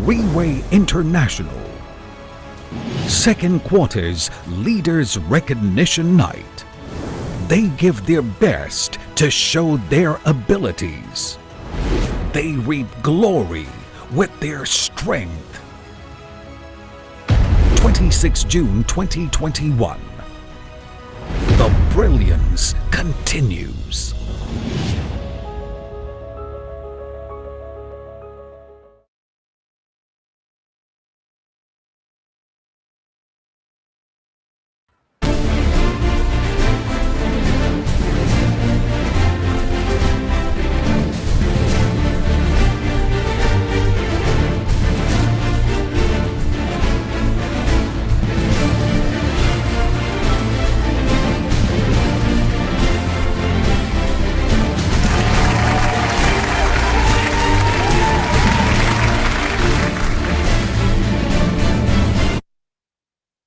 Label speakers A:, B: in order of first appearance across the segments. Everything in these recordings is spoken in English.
A: Riway International. Second quarter's Leaders Recognition Nite. They give their best to show their abilities. They reap glory with their strength. 26 June 2021. The brilliance continues.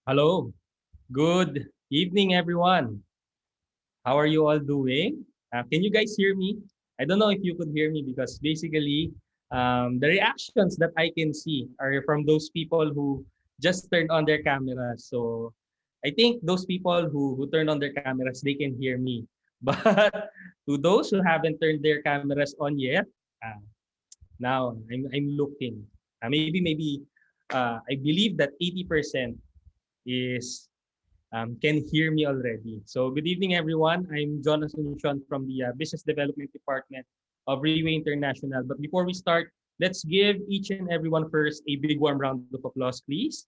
B: Hello, good evening, everyone. How are you all doing? Can you guys hear me? I don't know if you could hear me because basically the reactions that I can see are from those people who just turned on their cameras. So I think those people who turned on their cameras, they can hear me. But to those who haven't turned their cameras on yet, uh, now I'm looking. Maybe I believe that 80% is can hear me already. So good evening, everyone. I'm John Asuncion from the Business Development Department of Riway International. But before we start, let's give each and everyone first a big warm round of applause, please.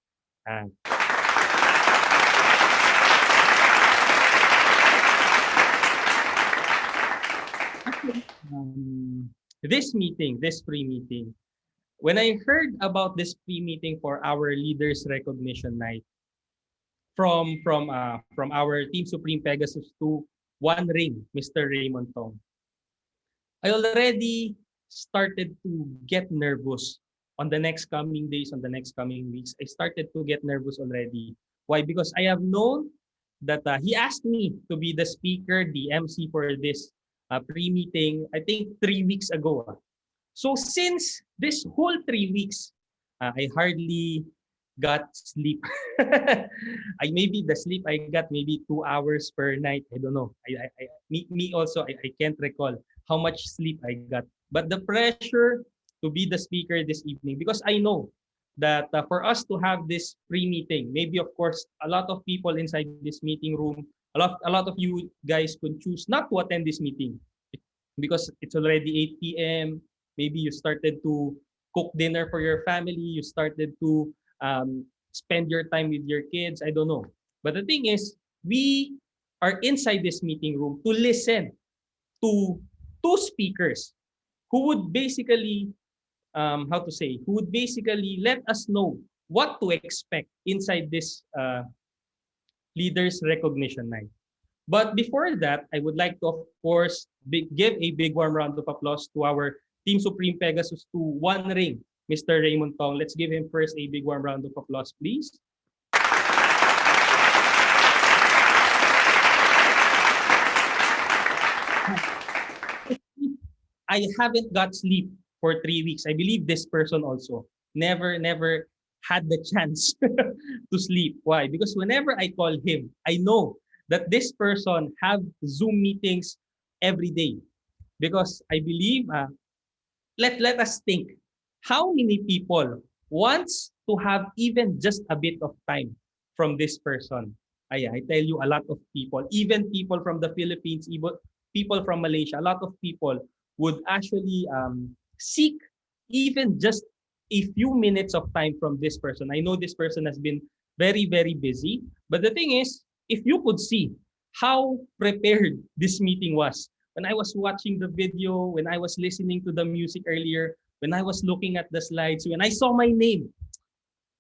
B: This meeting, this pre-meeting, when I heard about this pre-meeting for our Leaders Recognition Night, from our Team Supreme Pegasus to One Ring, Mr. Raymond Tong, I already started to get nervous on the next coming days, on the next coming weeks. I started to get nervous already. Why? Because I have known that he asked me to be the speaker, the MC for this pre-meeting, I think 3 weeks ago. So since this whole 3 weeks, I hardly got sleep. I maybe the sleep I got maybe 2 hours per night. I don't know. Me also I can't recall how much sleep I got. But the pressure to be the speaker this evening, because I know that for us to have this pre-meeting, maybe of course a lot of people inside this meeting room, a lot of you guys could choose not to attend this meeting because it's already 8 p.m. Maybe you started to cook dinner for your family. You started to spend your time with your kids. I don't know. But the thing is, we are inside this meeting room to listen to two speakers who would basically, who would basically let us know what to expect inside this Leaders Recognition Night. But before that, I would like to, of course, give a big warm round of applause to our Team Supreme Pegasus to One Ring, Mr. Raymond Tong. Let's give him first a big warm round of applause, please. I haven't got sleep for 3 weeks. I believe this person also never had the chance to sleep. Why? Because whenever I call him, I know that this person have Zoom meetings every day. Because I believe, let us think, how many people wants to have even just a bit of time from this person? I tell you, a lot of people, even people from the Philippines, even people from Malaysia, a lot of people would actually seek even just a few minutes of time from this person. I know this person has been very, very busy, but the thing is, if you could see how prepared this meeting was, when I was watching the video, when I was listening to the music earlier, when I was looking at the slides, when I saw my name,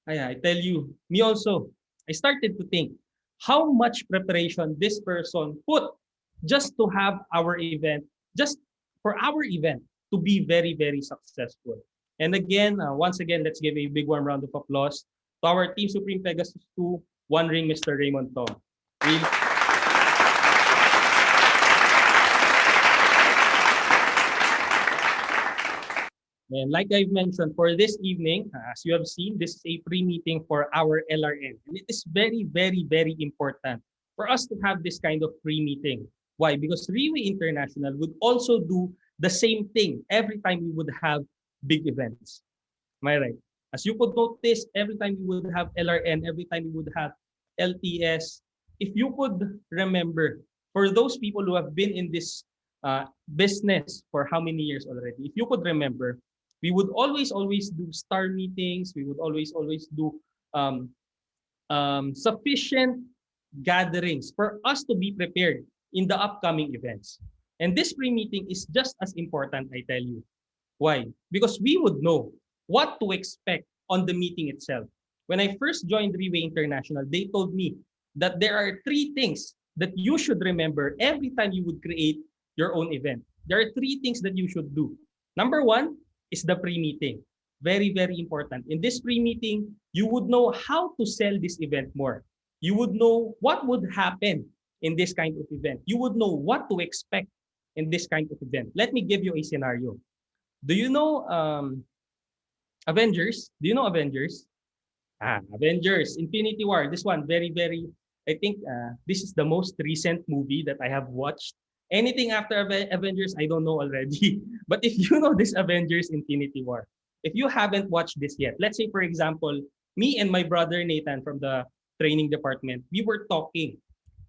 B: I tell you, me also, I started to think how much preparation this person put just to have our event, just for our event to be very, very successful. And again, once again, let's give a big warm round of applause to our Team Supreme Pegasus 2, One Ring, Mr. Raymond Tong. Really, And like I've mentioned, for this evening, as you have seen, this is a pre-meeting for our LRN. And it is very, very, very important for us to have this kind of pre-meeting. Why? Because Riway International would also do the same thing every time we would have big events. Am I right? As you could notice, every time we would have LRN, every time we would have LTS, if you could remember, for those people who have been in this business for how many years already, if you could remember, we would always do star meetings. We would always do um, sufficient gatherings for us to be prepared in the upcoming events. And this pre-meeting is just as important, I tell you. Why? Because we would know what to expect on the meeting itself. When I first joined Riway International, they told me that there are three things that you should remember every time you would create your own event. There are three things that you should do. Number one is the pre-meeting. Very, very important. In this pre-meeting, you would know how to sell this event more. You would know what would happen in this kind of event. You would know what to expect in this kind of event. Let me give you a scenario. Do you know Avengers? Do you know Avengers? Avengers, Infinity War. This one, very, very, I think this is the most recent movie that I have watched. Anything after Avengers, I don't know already. But if you know this Avengers Infinity War, if you haven't watched this yet, let's say, for example, me and my brother Nathan from the training department, we were talking.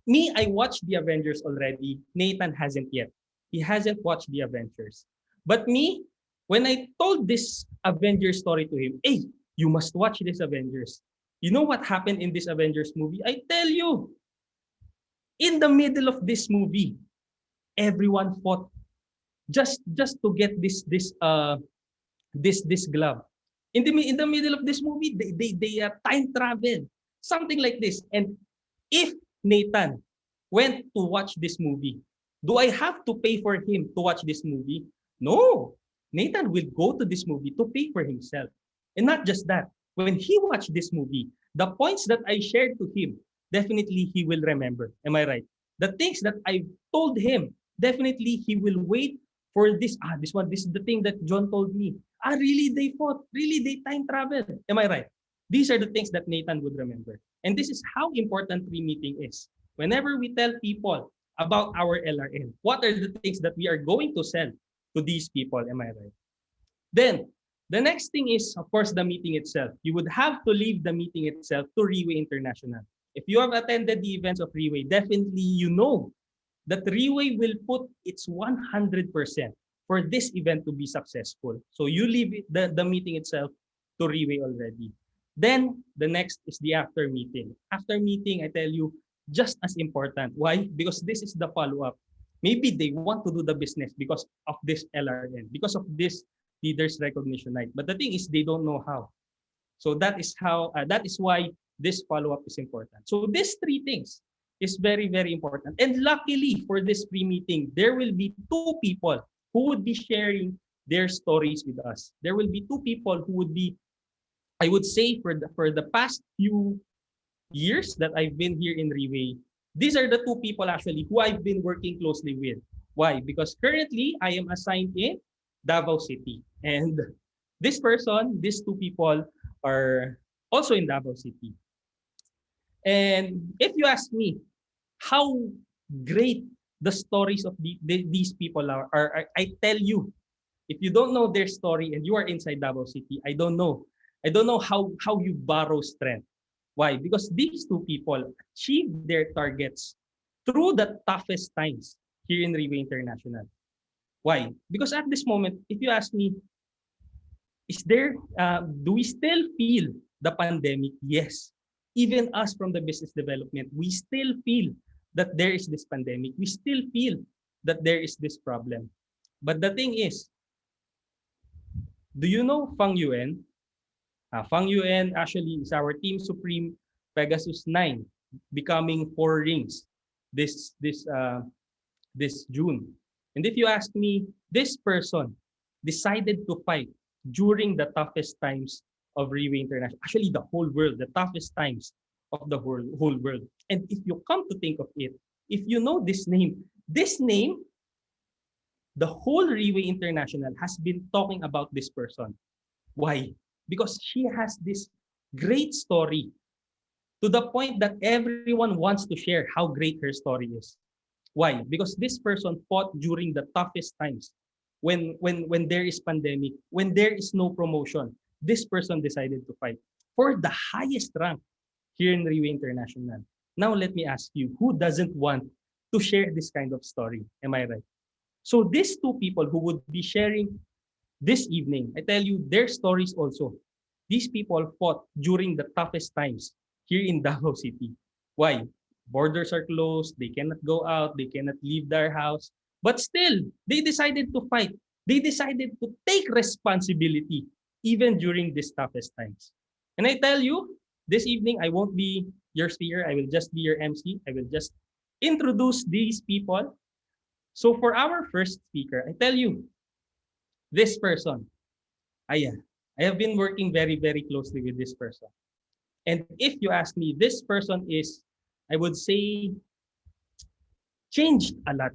B: Me, I watched the Avengers already. Nathan hasn't yet. He hasn't watched the Avengers. But me, when I told this Avengers story to him, hey, you must watch this Avengers. You know what happened in this Avengers movie? I tell you, in the middle of this movie, everyone fought just to get this glove. In the middle of this movie, they time travel, something like this. And if Nathan went to watch this movie, do I have to pay for him to watch this movie? No. Nathan will go to this movie to pay for himself. And not just that, when he watched this movie, the points that I shared to him, definitely he will remember. Am I right? The things that I told him, definitely he will wait for this. This is the thing that John told me. Really, they fought. Really, they time traveled. Am I right? These are the things that Nathan would remember. And this is how important pre-meeting is. Whenever we tell people about our LRN, what are the things that we are going to sell to these people? Am I right? Then, the next thing is, of course, the meeting itself. You would have to leave the meeting itself to Riway International. If you have attended the events of Riway, definitely you know that Riway will put its 100% for this event to be successful. So you leave the meeting itself to Riway already. Then, the next is the after meeting. After meeting, I tell you, just as important. Why? Because this is the follow-up. Maybe they want to do the business because of this LRN, because of this Leaders Recognition Nite. But the thing is, they don't know how. So that is how. That is why this follow-up is important. So these three things is very, very important. And luckily for this pre-meeting, there will be two people who would be sharing their stories with us. There will be two people who would be, I would say, for the past few years that I've been here in Riway, these are the two people actually who I've been working closely with. Why? Because currently I am assigned in Davao City. And these two people are also in Davao City. And if you ask me how great the stories of these people are, I tell you, if you don't know their story and you are inside Davao City, I don't know. I don't know how you borrow strength. Why? Because these two people achieved their targets through the toughest times here in Riway International. Why? Because at this moment, if you ask me, do we still feel the pandemic? Yes. Even us from the business development, we still feel that there is this pandemic. We still feel that there is this problem. But the thing is, do you know Fang Yuen? Fang Yuen actually is our Team Supreme Pegasus 9, becoming 4 rings this June. And if you ask me, this person decided to fight during the toughest times of Riway International, actually the whole world, the toughest times of the whole world. And if you come to think of it, if you know this name the whole Riway International has been talking about this person. Why? Because she has this great story to the point that everyone wants to share how great her story is. Why? Because this person fought during the toughest times. When there is pandemic, when there is no promotion, this person decided to fight for the highest rank here in Riway International. Now let me ask you, who doesn't want to share this kind of story? Am I right? So these two people who would be sharing this evening, I tell you their stories also. These people fought during the toughest times here in Davao City. Why? Borders are closed, they cannot go out, they cannot leave their house. But still, they decided to fight. They decided to take responsibility even during these toughest times. And I tell you, this evening I won't be your speaker, I will just be your MC. I will just introduce these people. So for our first speaker, I tell you, this person, I have been working very, very closely with this person. And if you ask me, this person is, I would say, changed a lot,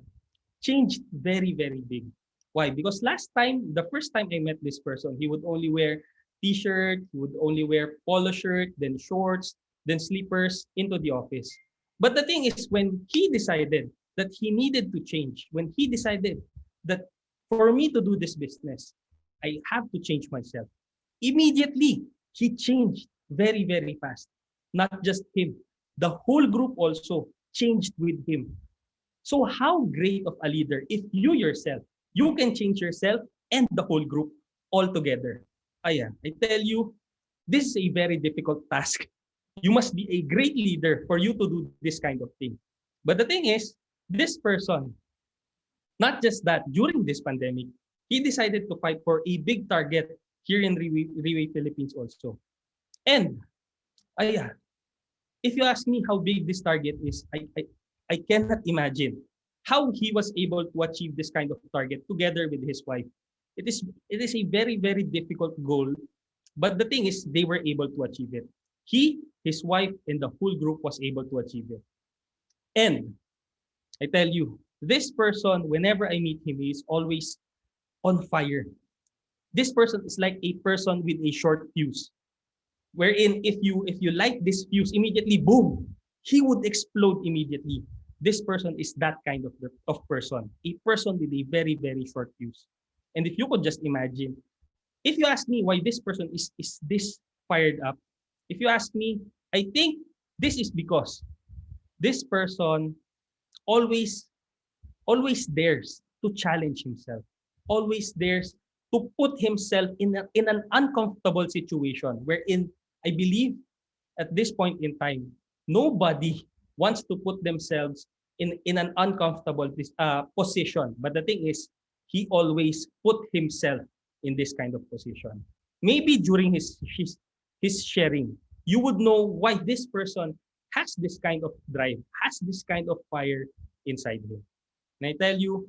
B: changed very, very big. Why? Because last time, the first time I met this person, he would only wear t-shirt, he would only wear polo shirt, then shorts, then slippers into the office. But the thing is, when he decided that he needed to change, when he decided that for me to do this business, I have to change myself. Immediately, he changed very, very fast. Not just him, the whole group also changed with him. So how great of a leader if you yourself, you can change yourself and the whole group all together. I tell you, this is a very difficult task. You must be a great leader for you to do this kind of thing. But the thing is, this person, not just that, during this pandemic, he decided to fight for a big target here in Riway Philippines also. And if you ask me how big this target is, I cannot imagine how he was able to achieve this kind of target together with his wife. It is a very, very difficult goal, but the thing is they were able to achieve it. He, his wife, and the whole group was able to achieve it. And I tell you, this person, whenever I meet him, he is always on fire. This person is like a person with a short fuse, wherein if you light this fuse immediately, boom, he would explode immediately. This person is that kind of person, a person with a very, very short fuse. And if you could just imagine, if you ask me why this person is this fired up, if you ask me, I think this is because this person always always dares to challenge himself, always dares to put himself in an uncomfortable situation wherein I believe at this point in time, nobody wants to put themselves in an uncomfortable position. But the thing is, he always put himself in this kind of position. Maybe during his sharing, you would know why this person has this kind of drive, has this kind of fire inside him. And I tell you,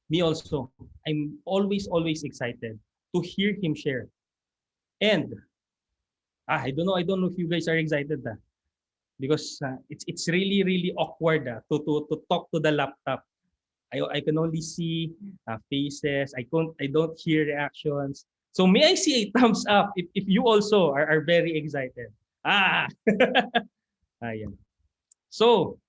B: me also, I'm always excited to hear him share. And I don't know if you guys are excited because it's really really awkward to talk to the laptop. I can only see faces. I don't hear reactions. So may I see a thumbs up if you also are very excited. Ah, yeah. So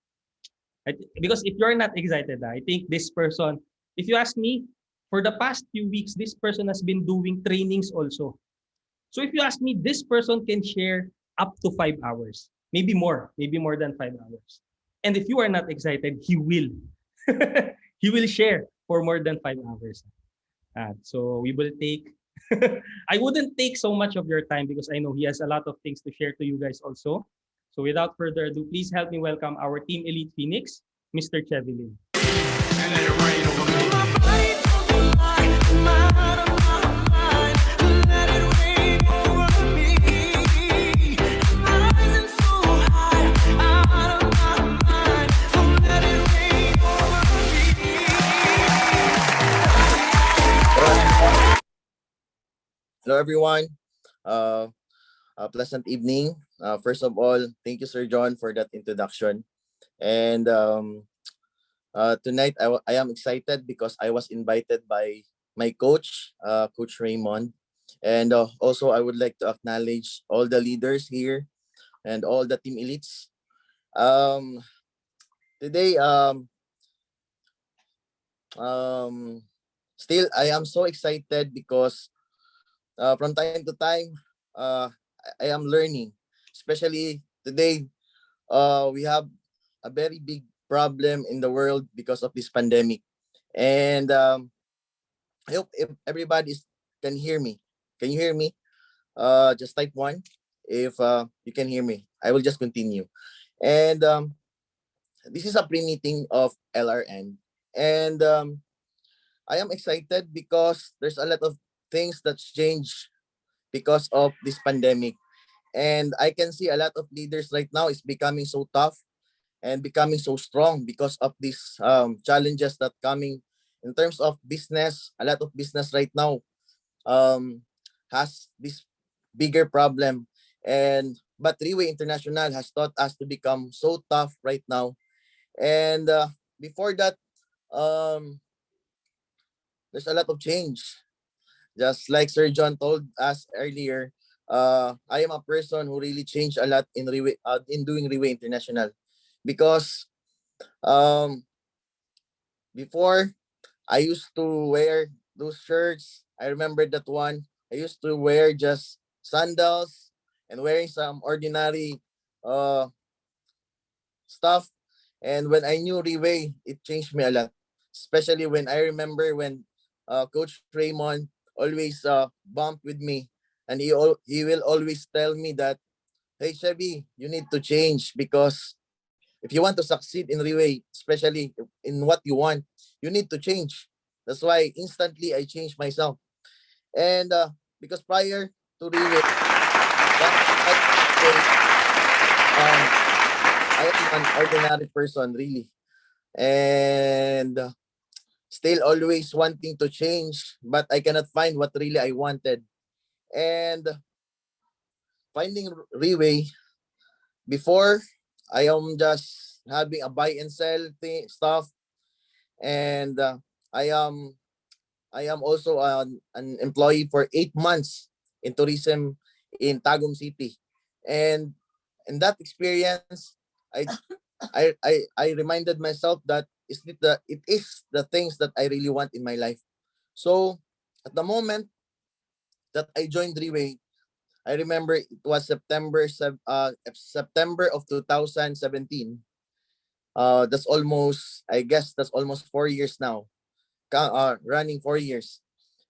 B: because if you're not excited, I think this person, if you ask me, for the past few weeks, this person has been doing trainings also. So if you ask me, this person can share up to 5 hours, maybe more than 5 hours. And if you are not excited, he will. He will share for more than 5 hours. So we will take, I wouldn't take so much of your time because I know he has a lot of things to share to you guys also. So without further ado, please help me welcome our Team Elite Phoenix, Mr. Chevy Lim.
C: Hello, everyone. A pleasant evening. First of all, thank you, Sir John, for that introduction. And Tonight, I am excited because I was invited by my coach, Coach Raymond. And also, I would like to acknowledge all the leaders here and all the team elites. Um, Today, um, still, I am so excited because from time to time, I am learning. Especially today, we have a very big problem in the world because of this pandemic. And I hope if everybody can hear me. Can you hear me? Just type one if you can hear me. I will just continue. And this is a pre-meeting of LRN. And I am excited because there's a lot of things that's changed because of this pandemic. And I can see a lot of leaders right now is becoming so tough and becoming so strong because of these challenges that coming in terms of business. A lot of business right now um, has this bigger problem, and but Riway International has taught us to become so tough right now. And before that, um, there's a lot of change. Just like Sir John told us earlier, I am a person who really changed a lot in Riway, in doing Riway International, because um, before I used to wear those shirts. I remember that one. I used to wear just sandals and wearing some ordinary uh stuff. And when I knew Riway, it changed me a lot. Especially when I remember when Coach Raymond always bumped with me, and he will always tell me that, hey Chevy, you need to change, because if you want to succeed in Riway, especially in what you want, you need to change. That's why instantly I changed myself. And because prior to Riway, I am an ordinary person, really. And still always wanting to change, but I cannot find what really I wanted. And finding Riway, before, I am just having a buy and sell stuff. And I am also an employee for 8 months in tourism in Tagum City. And in that experience, I I reminded myself that it is the things that I really want in my life. So at the moment that I joined Riway, I remember it was September of 2017. That's almost, I guess that's almost 4 years now. Running 4 years.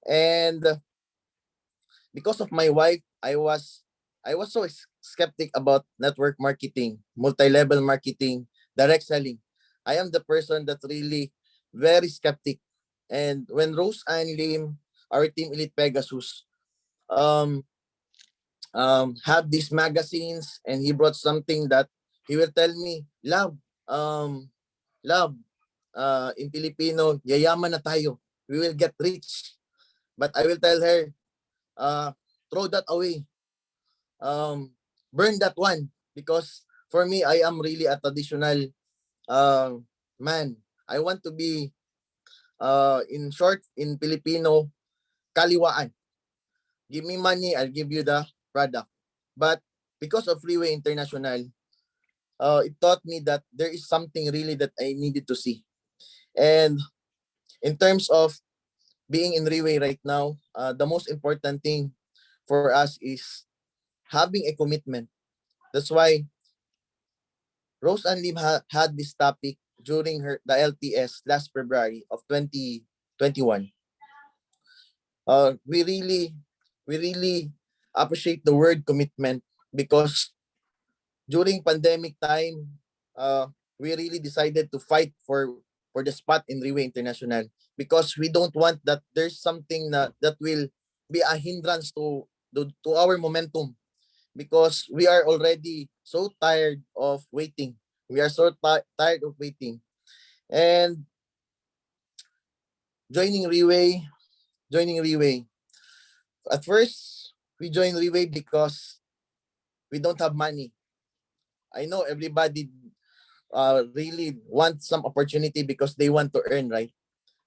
C: And because of my wife, I was so skeptic about network marketing, multi-level marketing, direct selling. I am the person that really very skeptic. And when Rose and Lim, our Team Elite Pegasus, um, have these magazines, and he brought something that he will tell me, um, love, in Filipino, yayaman na tayo. We will get rich. But I will tell her, uh, throw that away. Burn that one, because for me, I am really a traditional uh, man. I want to be, in short, in Filipino, kaliwaan. Give me money, I'll give you the product. But because of Freeway International, it taught me that there is something really that I needed to see. And in terms of being in Riway right now, the most important thing for us is having a commitment. That's why Rose and Lim had this topic during the LTS last February of 2021. We really appreciate the word commitment, because during pandemic time, we really decided to fight for the spot in Riway International, because we don't want that there's something that will be a hindrance to our momentum, because we are already so tired of waiting. We are so tired of waiting. And joining Riway, joining Riway. At first, we joined Riway because we don't have money. I know everybody really want some opportunity because they want to earn, right?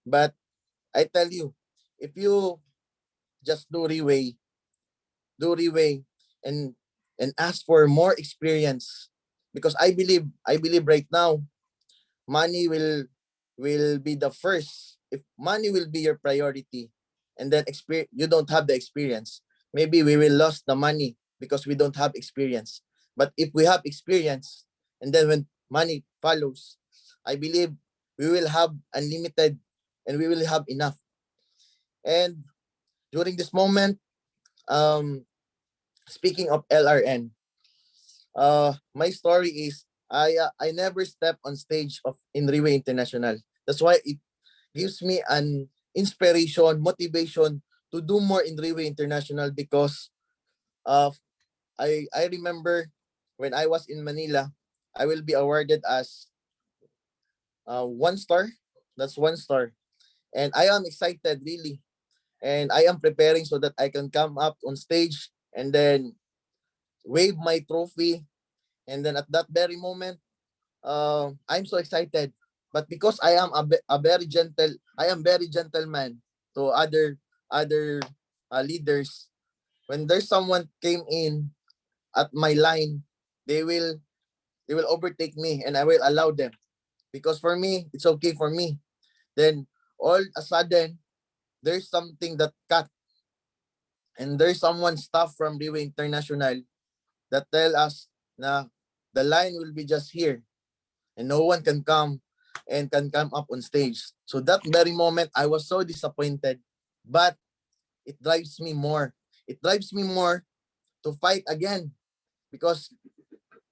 C: But I tell you, if you just do Riway and ask for more experience, because I believe right now money will be the first. If money will be your priority, and then you don't have the experience, maybe we will lose the money because we don't have experience. But if we have experience, and then when money follows, I believe we will have unlimited, and we will have enough. And during this moment, um speaking of LRN, my story is I never stepped on stage of in Riway International. That's why it gives me an inspiration, motivation to do more in Riway International, because uh, I remember when I was in Manila, I will be awarded as 1 star. That's 1 star. And I am excited really. And I am preparing so that I can come up on stage and then wave my trophy. And then at that very moment, I'm so excited. But because I am I am very gentleman to other leaders. When there's someone came in at my line, they will overtake me, and I will allow them, because for me it's okay for me. Then all a sudden there's something that cut, and there's someone staff from Riway International that tell us na the line will be just here, and no one can come up on stage. So that very moment, I was so disappointed, but it drives me more. It drives me more to fight again, because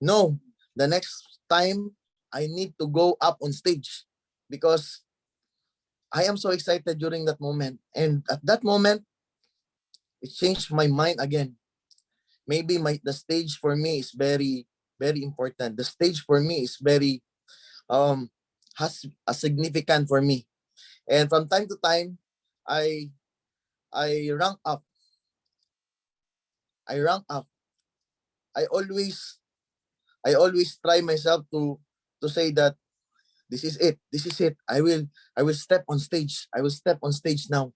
C: no, the next time I need to go up on stage, because I am so excited during that moment. And at that moment, it changed my mind again. Maybe the stage for me is very, very important. The stage for me is very um has a significant for me. And from time to time, I I rank up. I rank up. I always try myself to say that this is it. This is it. I will step on stage. I will step on stage now.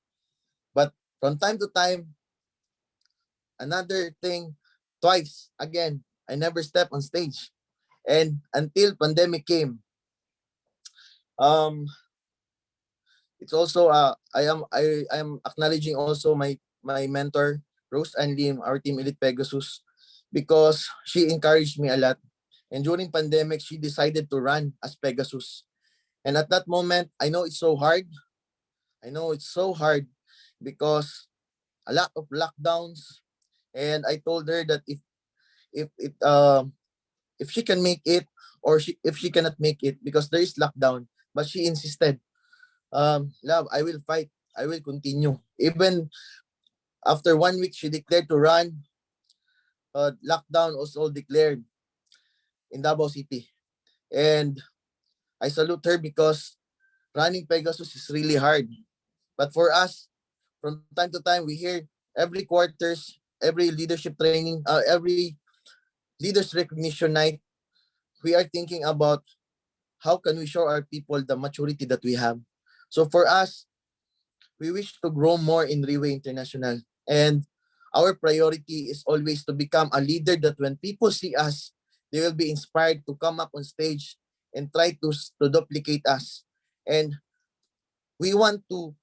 C: But from time to time, another thing, twice again, I never step on stage. And until pandemic came, um, it's also I am acknowledging also my mentor Rose and Lim, our Team Elite Pegasus, because she encouraged me a lot. And during pandemic, she decided to run as Pegasus. And at that moment, I know it's so hard. I know it's so hard because a lot of lockdowns. And I told her that if it if she can make it, or if she cannot make it because there is lockdown, but she insisted, love, I will fight. I will continue. Even after 1 week, she declared to run. Lockdown was all declared in Davao City. And I salute her because running Pegasus is really hard. But for us, from time to time, we hear every quarters, every leadership training, every Leaders Recognition Nite, we are thinking about how can we show our people the maturity that we have. So for us, we wish to grow more in Riway International. And our priority is always to become a leader that when people see us, they will be inspired to come up on stage and try to duplicate us. And we want to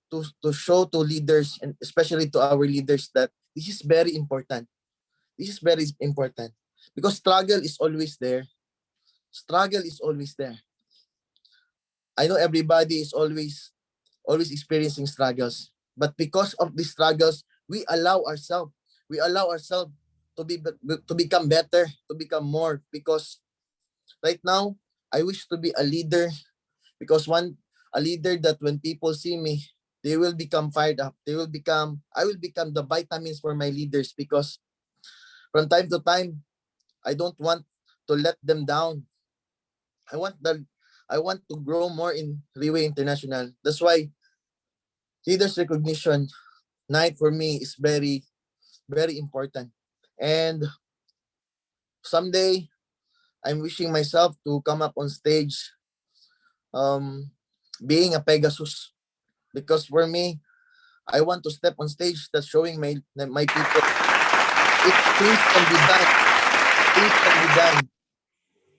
C: show to leaders, and especially to our leaders, that this is very important. This is very important because struggle is always there. Struggle is always there. I know everybody is always experiencing struggles, but because of these struggles, we allow ourselves to become better, to become more. Because right now, I wish to be a leader, because a leader that when people see me, they will become fired up. I will become the vitamins for my leaders, because from time to time, I don't want to let them down. I want the I want to grow more in Riway International. That's why Leaders Recognition Night for me is very, very important. And someday I'm wishing myself to come up on stage, being a Pegasus, because for me, I want to step on stage that's showing my people if things can be done, things can be done.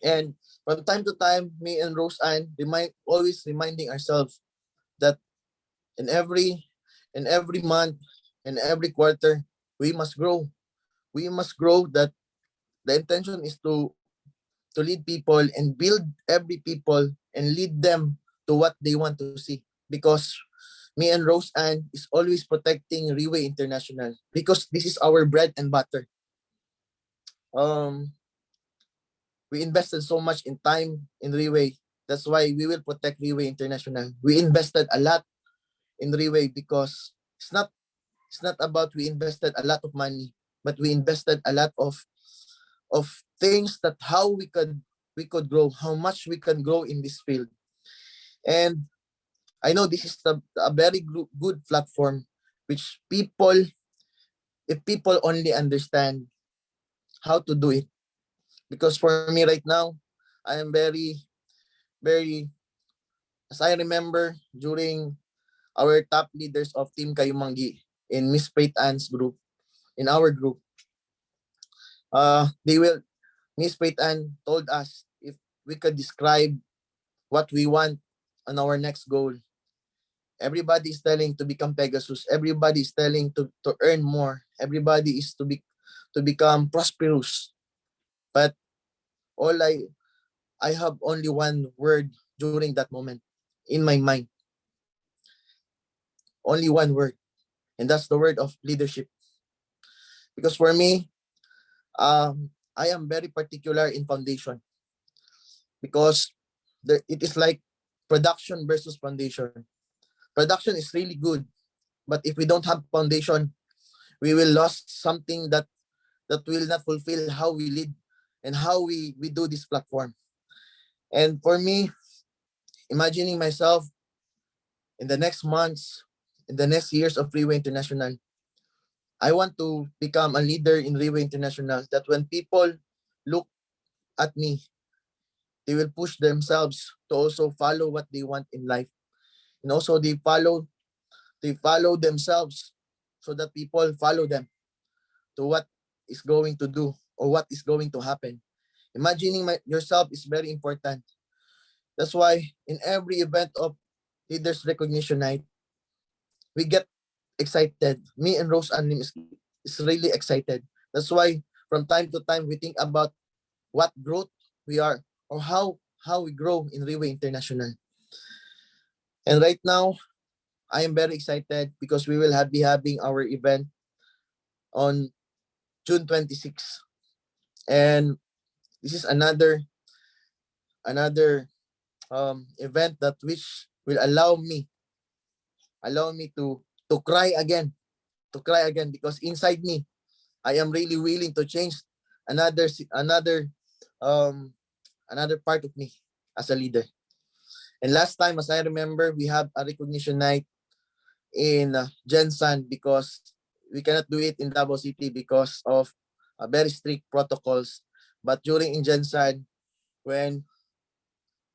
C: And from time to time, me and Rose Ann always reminding ourselves that in every month and every quarter, we must grow. We must grow. That the intention is to lead people and build every people and lead them to what they want to see. Because me and Rose Ann is always protecting Riway International because this is our bread and butter. We invested so much in time in Riway. That's why we will protect Riway International. We invested a lot in Riway because it's not about we invested a lot of money, but we invested a lot of things that how we could grow, how much we can grow in this field. And I know this is a very good platform, which if people only understand how to do it. Because for me right now, I am very, as I remember during our top leaders of Team Kayumangi in Miss Faith Ann's group, in our group, Miss Faith Ann told us if we could describe what we want on our next goal. Everybody is telling to become Pegasus. Everybody is telling to earn more. Everybody is to become prosperous. But all I have only one word during that moment in my mind. Only one word. And that's the word of leadership. Because for me, I am very particular in foundation. Because it is like production versus foundation. Production is really good. But if we don't have foundation, we will lose something that will not fulfill how we lead and how we do this platform. And for me, imagining myself in the next months, in the next years of Riway International, I want to become a leader in Riway International that when people look at me, they will push themselves to also follow what they want in life. And also they follow themselves so that people follow them to what is going to do or what is going to happen. Imagining yourself is very important. That's why in every event of Leaders Recognition Night, we get excited. Me and Rose Ann is really excited. That's why from time to time we think about what growth we are or how we grow in Riway International. And right now, I am very excited because we will be having our event on June 26th. And this is another event that which will allow me to cry again because inside me I am really willing to change another part of me as a leader. And last time, as I remember, we have a recognition night in Jensen because we cannot do it in Davao City because of very strict protocols. But during in Jensen, when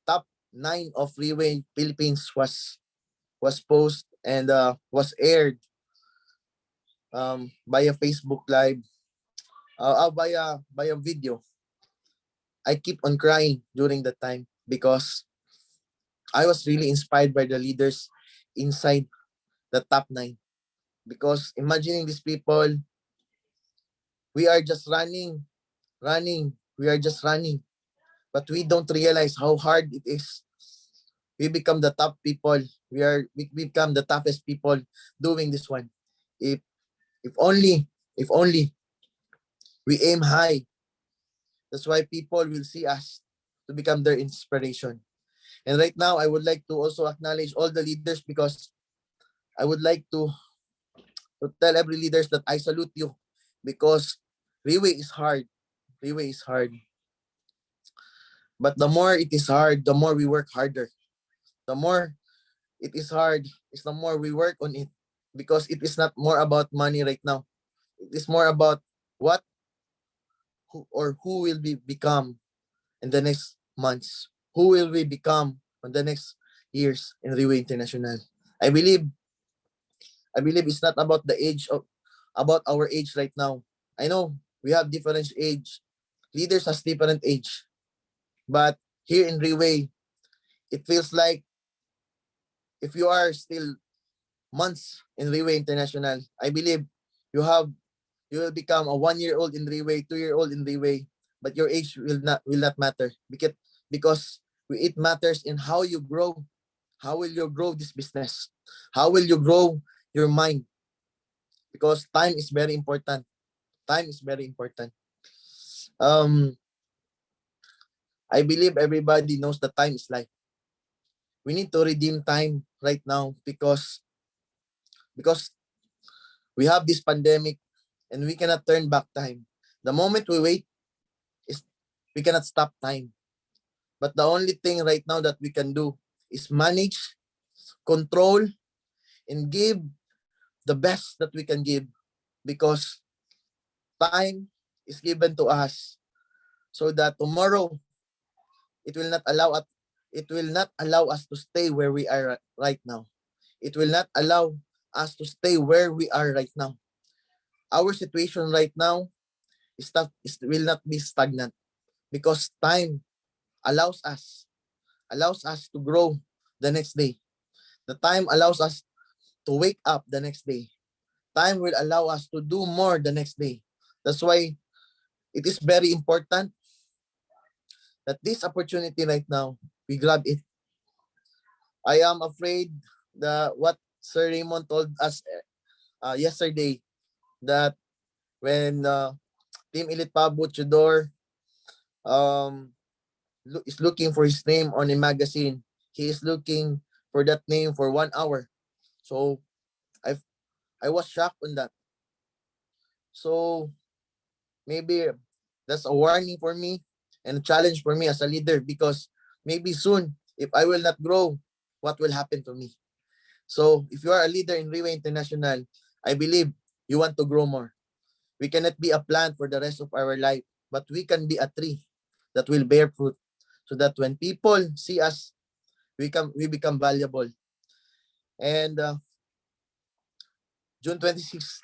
C: top 9 of Riway Philippines was posted and was aired via Facebook Live, via video, I keep on crying during that time because I was really inspired by the leaders inside the top 9. Because imagining these people, we are just running, we are just running, but we don't realize how hard it is. We become the top people. We become the toughest people doing this one. If only we aim high. That's why people will see us to become their inspiration. And right now, I would like to also acknowledge all the leaders because I would like to tell every leaders that I salute you because Riway is hard. Riway is hard. But the more it is hard, the more we work harder. The more it is hard, is the more we work on it because it is not more about money right now. It is more about who will become. in the next months? Who will we become on the next years in Riway International? I believe it's not about the age of about our age right now. I know we have different age. Leaders has different age. But here in Riway, it feels like if you are still months in Riway International, I believe you will become a 1 year old in Riway, 2 year old in Riway, but your age will not matter because it matters in how you grow. How will you grow this business? How will you grow your mind? Because time is very important. Time is very important. I believe everybody knows that time is life. We need to redeem time right now because we have this pandemic and we cannot turn back time. The moment we wait is we cannot stop time. But the only thing right now that we can do is manage, control, and give the best that we can give because time is given to us so that tomorrow it will not allow us to stay where we are right now. It will not allow us to stay where we are right now. Our situation right now will not be stagnant because time allows us to grow the next day. The time allows us to wake up the next day. Time will allow us to do more the next day. That's why it is very important that this opportunity right now, we grab it. I am afraid that what Sir Raymond told us yesterday, that when Team Elite Pabuchador is looking for his name on a magazine, he is looking for that name for 1 hour. So I was shocked on that. So maybe that's a warning for me and a challenge for me as a leader because maybe soon, if I will not grow, what will happen to me? So if you are a leader in Riway International, I believe you want to grow more. We cannot be a plant for the rest of our life, but we can be a tree that will bear fruit so that when people see us, we become valuable. And June 26th,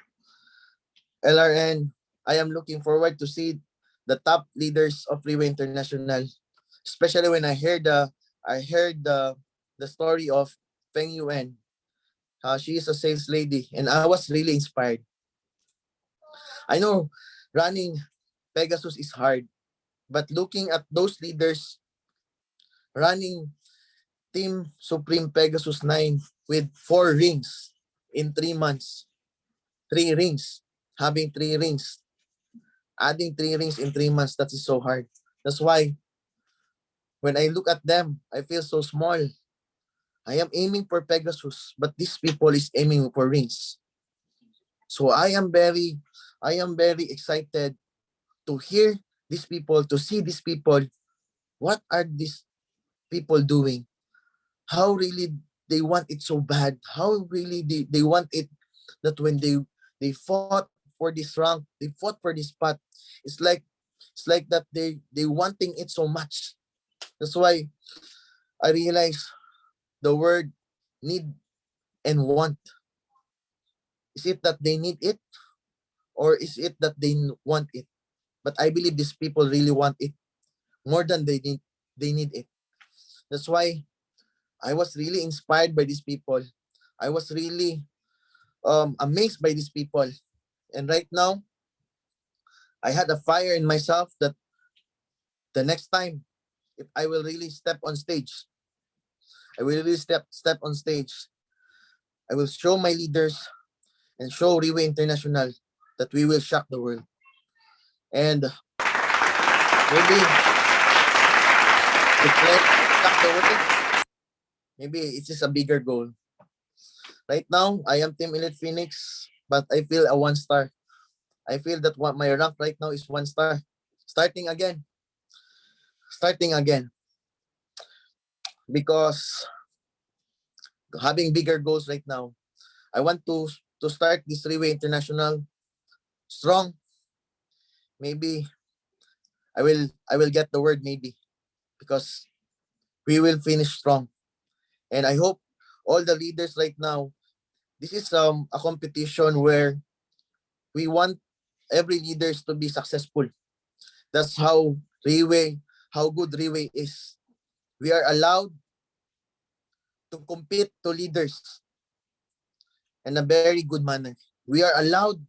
C: LRN, I am looking forward to see the top leaders of Riway International, especially when I heard the story of Feng Yuan. She is a sales lady, and I was really inspired. I know running Pegasus is hard, but looking at those leaders running Team Supreme Pegasus 9 with 4 rings in 3 months, 3 rings, having 3 rings, adding 3 rings in 3 months, that is so hard. That's why when I look at them, I feel so small. I am aiming for Pegasus, but these people is aiming for rings. So I am very excited to hear these people, to see these people. What are these people doing? How really they want it so bad? How really they want it that when they fought for this rank, they fought for this spot. It's like that they wanting it so much. That's why I realize the word need and want. Is it that they need it or is it that they want it? But I believe these people really want it more than they need it. That's why I was really inspired by these people. I was really amazed by these people. And right now, I had a fire in myself that the next time, if I will really step on stage, I will really step on stage. I will show my leaders and show Riway International that we will shock the world. And maybe if let's shock the world, maybe it's just a bigger goal. Right now, I am Team Elite Phoenix, but I feel a 1 star. I feel that what my rank right now is 1 star. Starting again. Because having bigger goals right now, I want to start this Riway International strong. Maybe I will get the word maybe. because we will finish strong. And I hope all the leaders right now, this is a competition where we want every leaders to be successful. That's how good Riway is. We are allowed to compete to leaders in a very good manner. We are allowed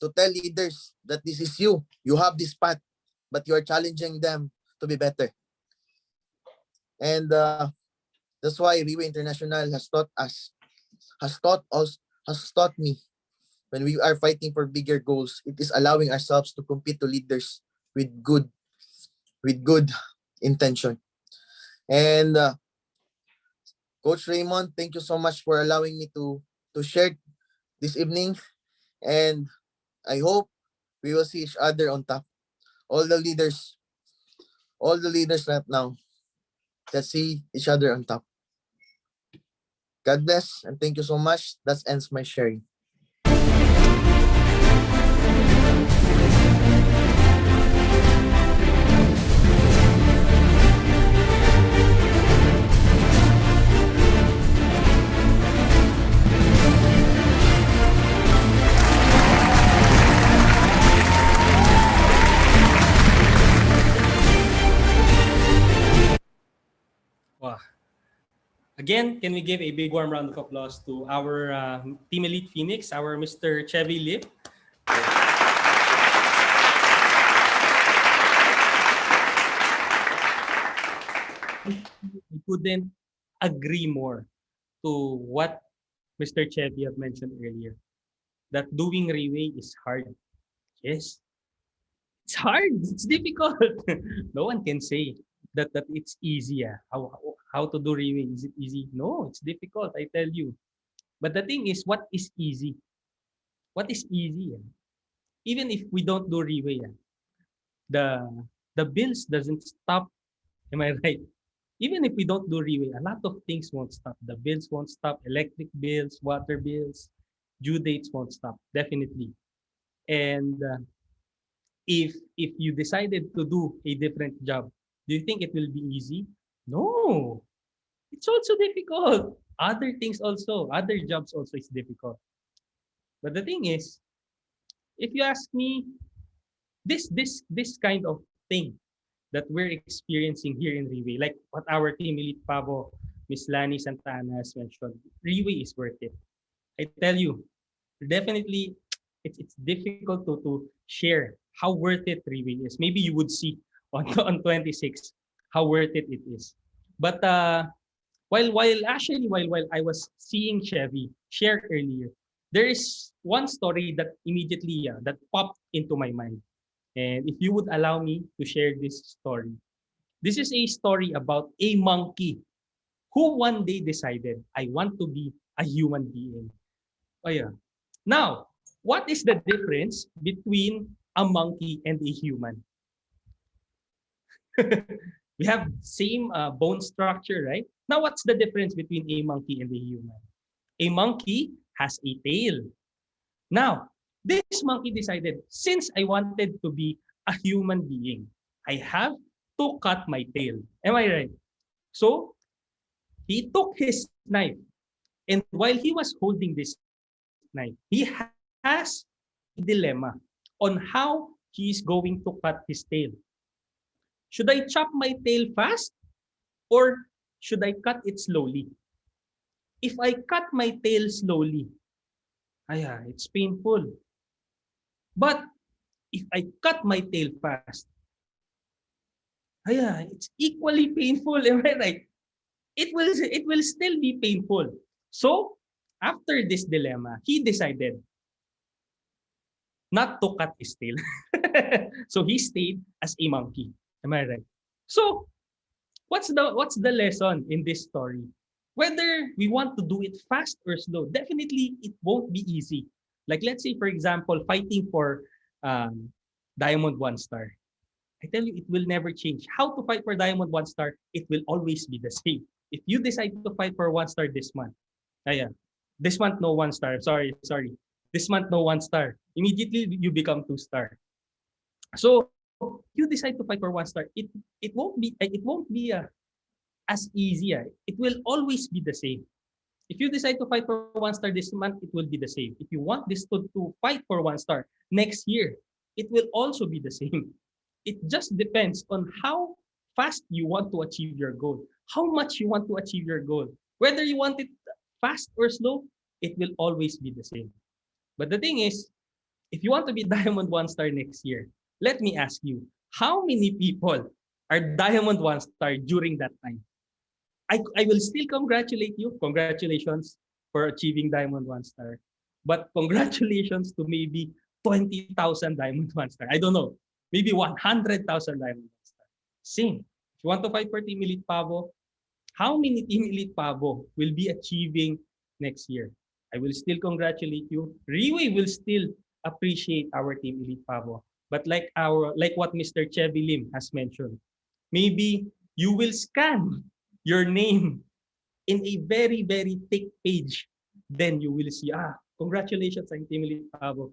C: to tell leaders that this is you. You have this path, but you are challenging them to be better. And that's why Riway International has taught me when we are fighting for bigger goals, it is allowing ourselves to compete to leaders with good intention. And Coach Raymond, thank you so much for allowing me to share this evening. And I hope we will see each other on top. All the leaders right now, let's see each other on top. God bless and thank you so much. That ends my sharing.
B: Wow. Again, can we give a big warm round of applause to our Team Elite Phoenix, our Mr. Chevy Lim? I couldn't agree more to what Mr. Chevy had mentioned earlier, that doing Riway is hard. Yes, it's hard. It's difficult. No one can say that it's easy. How to do Riway? Is it easy? No, it's difficult. I tell you. But the thing is, what is easy? What is easy? Even if we don't do Riway, the the bills doesn't stop. Am I right? Even if we don't do Riway, a lot of things won't stop. The bills won't stop. Electric bills, water bills, due dates won't stop. Definitely. And if you decided to do a different job, do you think it will be easy? No. It's also difficult. Other things also, other jobs also is difficult. But the thing is, if you ask me, this kind of thing that we're experiencing here in Riway, like what our team Elite Pavo, Miss Lani Santana has mentioned, Riway is worth it. I tell you, definitely, it's difficult to share how worth it Riway is. Maybe you would see on 26 how worth it is. But while I was seeing Chevy share earlier, there is one story that immediately that popped into my mind. And if you would allow me to share this story, this is a story about a monkey who one day decided, I want to be a human being. Oh yeah. Now, what is the difference between a monkey and a human? We have same bone structure, right? Now, what's the difference between a monkey and a human? A monkey has a tail. Now, this monkey decided, since I wanted to be a human being, I have to cut my tail. Am I right? So, he took his knife, and while he was holding this knife, he has a dilemma on how he is going to cut his tail. Should I chop my tail fast or should I cut it slowly? If I cut my tail slowly, it's painful. But if I cut my tail fast, it's equally painful. Am I right? It will still be painful. So after this dilemma, he decided not to cut his tail. So he stayed as a monkey. Am I right? So what's the lesson in this story? Whether we want to do it fast or slow, definitely it won't be easy. Like let's say, for example, fighting for Diamond 1 star. I tell you, it will never change. How to fight for Diamond 1 star, it will always be the same. If you decide to fight for 1 star this month, this month no 1 star. Sorry. This month no 1 star. Immediately you become 2 star. So you decide to fight for 1 star, it won't be as easy. It will always be the same. If you decide to fight for 1 star this month, it will be the same. If you want this to fight for 1 star next year, it will also be the same. It just depends on how fast you want to achieve your goal, how much you want to achieve your goal. Whether you want it fast or slow, it will always be the same. But the thing is, if you want to be Diamond 1 star next year, let me ask you, how many people are Diamond 1 star during that time? I will still congratulate you. Congratulations for achieving Diamond 1 star. But congratulations to maybe 20,000 Diamond 1 star. I don't know. Maybe 100,000 Diamond 1 star. Same. If you want to fight for Team Elite Pavo, how many Team Elite Pavo will be achieving next year? I will still congratulate you. Riway will still appreciate our Team Elite Pavo. But like what Mr. Chevy Lim has mentioned, maybe you will scan your name in a very, very thick page. Then you will see, congratulations, I'm Team Elite Pavo.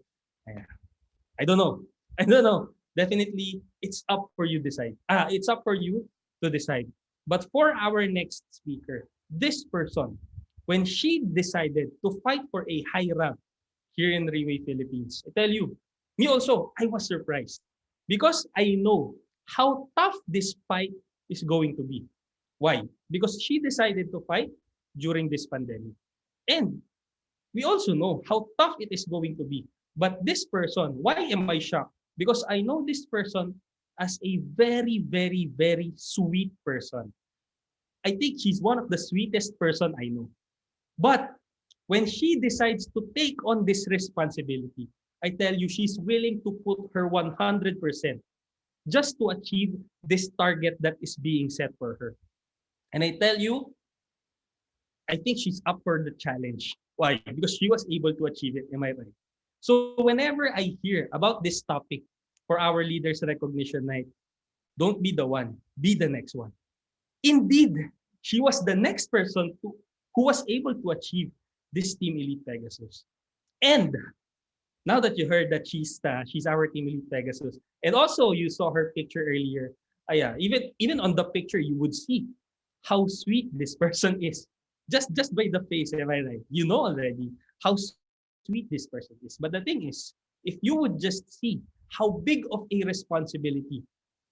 B: I don't know. I don't know. Definitely, it's up for you decide. It's up for you to decide. But for our next speaker, this person, when she decided to fight for a high rank here in Riway Philippines, I tell you, me also, I was surprised because I know how tough this fight is going to be. Why? Because she decided to fight during this pandemic. And we also know how tough it is going to be. But this person, why am I shocked? Because I know this person as a very, very, very sweet person. I think she's one of the sweetest person I know. But when she decides to take on this responsibility, I tell you, she's willing to put her 100% just to achieve this target that is being set for her. And I tell you, I think she's up for the challenge. Why? Because she was able to achieve it. Am I right? So whenever I hear about this topic for our Leaders Recognition Night, don't be the one, be the next one. Indeed, she was the next person who was able to achieve this Team Elite Pegasus. And now that you heard that she's our Team Elite Pegasus, and also you saw her picture earlier, yeah, even on the picture you would see how sweet this person is. Just by the face, am I right? You know already how sweet this person is. But the thing is, if you would just see how big of a responsibility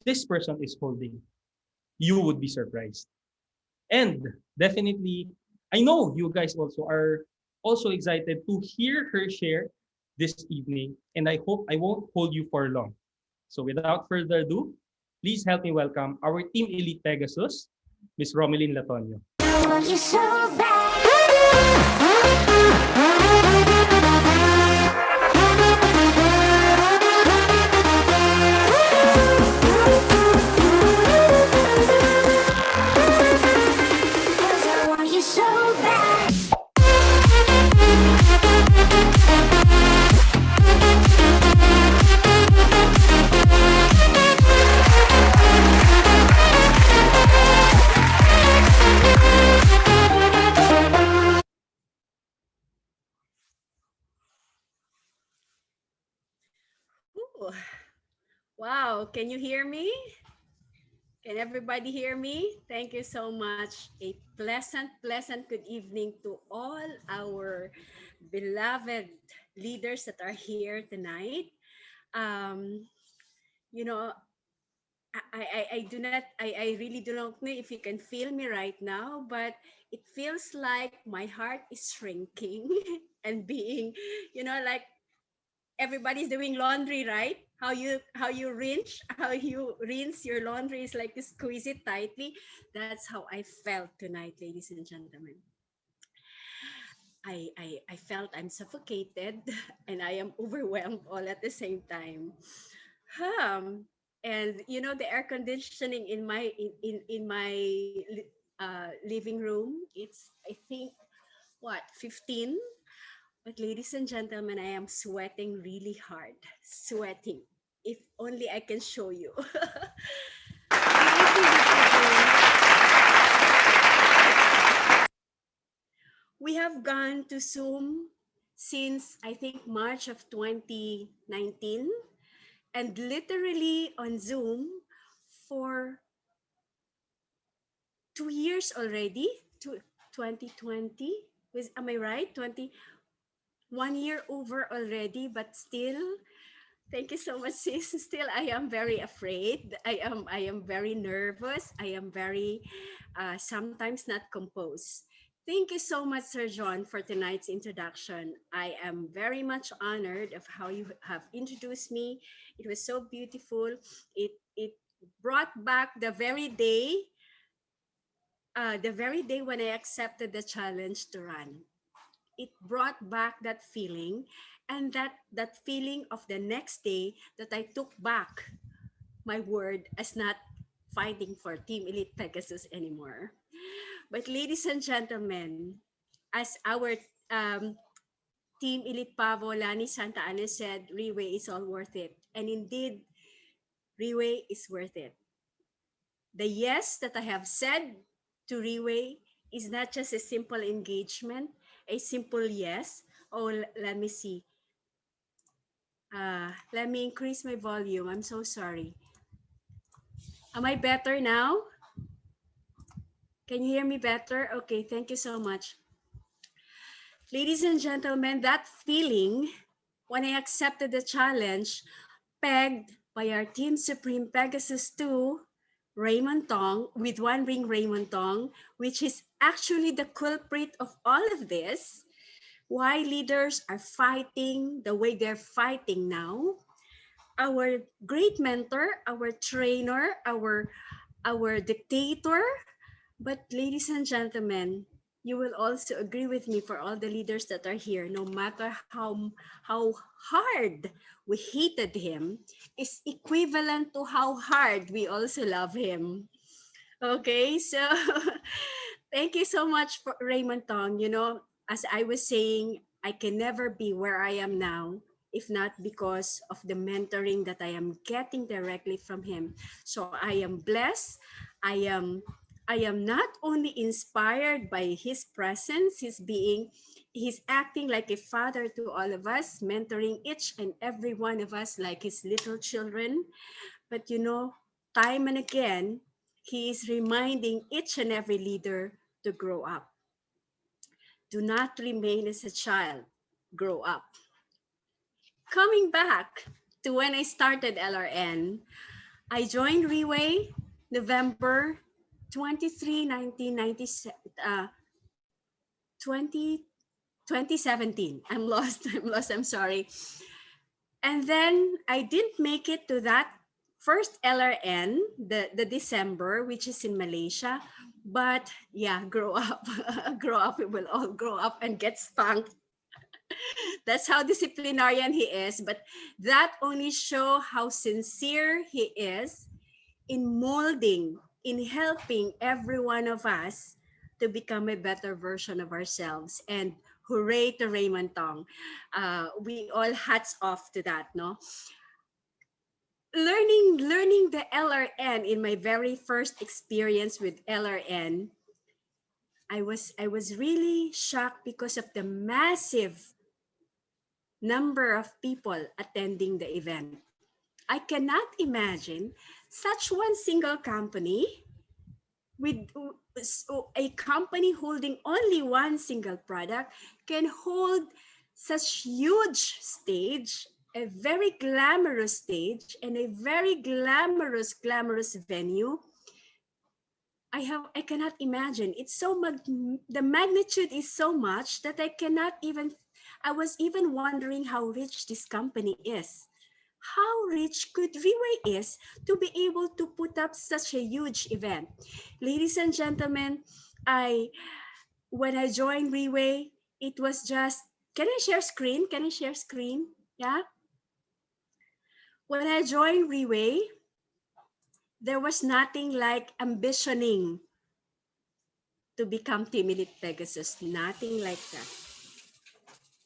B: this person is holding, you would be surprised. And definitely, I know you guys also are also excited to hear her share this evening, and I hope I won't hold you for long. So without further ado, please help me welcome our Team Elite Pegasus, Miss Romelyn Latonio.
D: You're so bad.
E: Ooh. Wow, can you hear me? Can everybody hear me? Thank you so much. A pleasant good evening to all our beloved leaders that are here tonight. Um, you know, I really do not know if you can feel me right now, but it feels like my heart is shrinking and being, like everybody's doing laundry, right? How you rinse your laundry is like to squeeze it tightly. That's how I felt tonight, ladies and gentlemen. I felt I'm suffocated and I am overwhelmed all at the same time. And the air conditioning in my living room, it's I think what 15. But ladies and gentlemen, I am sweating really hard. Sweating. If only I can show you. We have gone to Zoom since I think March of 2019. and literally on Zoom for 2 years already. 2020 was, am I right? 1 year over already, but still, thank you so much, sis. Still, I am very afraid. I am very nervous. I am very sometimes not composed. Thank you so much, Sir John, for tonight's introduction. I am very much honored of how you have introduced me. It was so beautiful. It brought back the very day when I accepted the challenge to run. It brought back that feeling, and that feeling of the next day that I took back my word as not fighting for Team Elite Pegasus anymore. But ladies and gentlemen, as our um, Team Elite Pavo Lani Santa Ana said, Riway is all worth it. And indeed, Riway is worth it. The yes that I have said to Riway is not just a simple engagement, a simple yes. Oh, let me see. Let me increase my volume. I'm so sorry. Am I better now? Can you hear me better? Okay, thank you so much. Ladies and gentlemen, that feeling when I accepted the challenge pegged by our Team Supreme Pegasus 2, Raymond Tong, with one ring Raymond Tong, which is actually the culprit of all of this, why leaders are fighting the way they're fighting now. Our great mentor, our trainer, our dictator. But ladies and gentlemen, you will also agree with me, for all the leaders that are here, no matter how hard we hated him, is equivalent to how hard we also love him. Okay, so thank you so much for Raymond Tong. You know, as I was saying, I can never be where I am now if not because of the mentoring that I am getting directly from him. So I am blessed. I am not only inspired by his presence, he's acting like a father to all of us, mentoring each and every one of us like his little children. But you know, time and again, he is reminding each and every leader to grow up. Do not remain as a child, grow up. Coming back to when I started LRN, I joined Riway November 23, 1990, 20, 2017. I'm lost. I'm lost. I'm sorry. And then I didn't make it to that first LRN, the December, which is in Malaysia. But yeah, grow up. Grow up. We will all grow up and get spanked. That's how disciplinarian he is. But that only show how sincere he is in molding, in helping every one of us to become a better version of ourselves. And hooray to Raymond Tong. We all hats off to that, no? Learning the LRN in my very first experience with LRN, I was really shocked because of the massive number of people attending the event. I cannot imagine such one single company with so a company holding only one single product can hold such huge stage, a very glamorous stage, and a very glamorous venue. I cannot imagine. It's so the magnitude is so much that I was even wondering how rich this company is. How rich could Riway is to be able to put up such a huge event? Ladies and gentlemen, when I joined Riway, it was just, can I share screen? Can I share screen? Yeah. When I joined Riway, there was nothing like ambitioning to become Team Elite Pegasus. Nothing like that.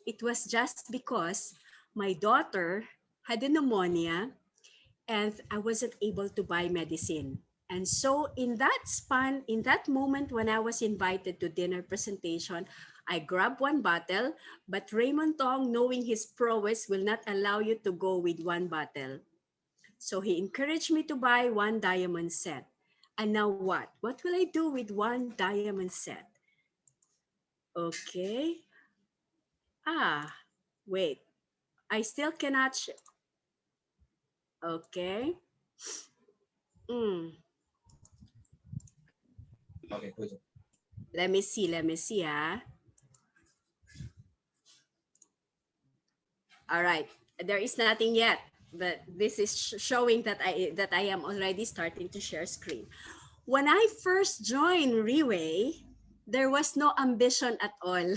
E: It was just because my daughter had a pneumonia and I wasn't able to buy medicine. And so in that span, in that moment when I was invited to dinner presentation, I grabbed one bottle, but Raymond Tong, knowing his prowess, will not allow you to go with one bottle. So he encouraged me to buy one diamond set. And now what? What will I do with one diamond set? Okay. Ah, wait. I still cannot. Okay. Mm.
C: Okay, good.
E: Let me see. Let me see. All right. There is nothing yet, but this is showing that I am already starting to share screen. When I first joined Riway, there was no ambition at all.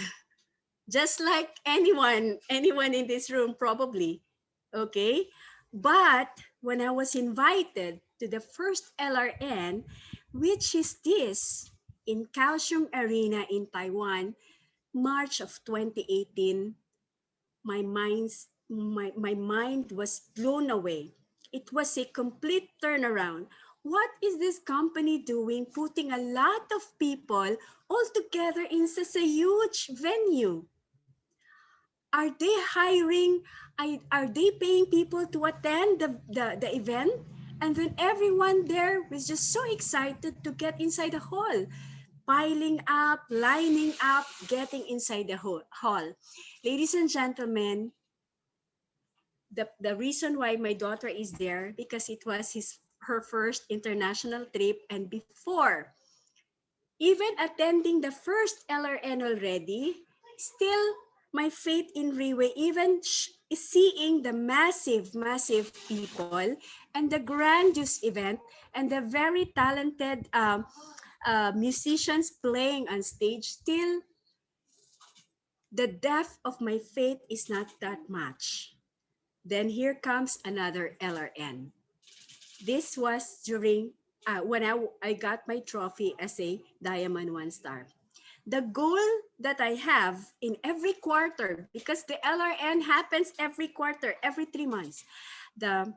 E: Just like anyone in this room probably. Okay? But when I was invited to the first LRN, which is this in Kaohsiung Arena in Taiwan, March of 2018, my mind was blown away. It was a complete turnaround. What is this company doing, putting a lot of people all together in such a huge venue? Are they hiring? Are they paying people to attend the event? And then everyone there was just so excited to get inside the hall, piling up, lining up, getting inside the hall. Ladies and gentlemen, the reason why my daughter is there, because it was her first international trip, and before even attending the first LRN already, still my faith in Riway, even seeing the massive people and the grandiose event and the very talented musicians playing on stage, still the depth of my faith is not that much. Then here comes another LRN. This was during when I got my trophy as a Diamond 1-star. The goal that I have in every quarter, because the LRN happens every quarter, every 3 months, the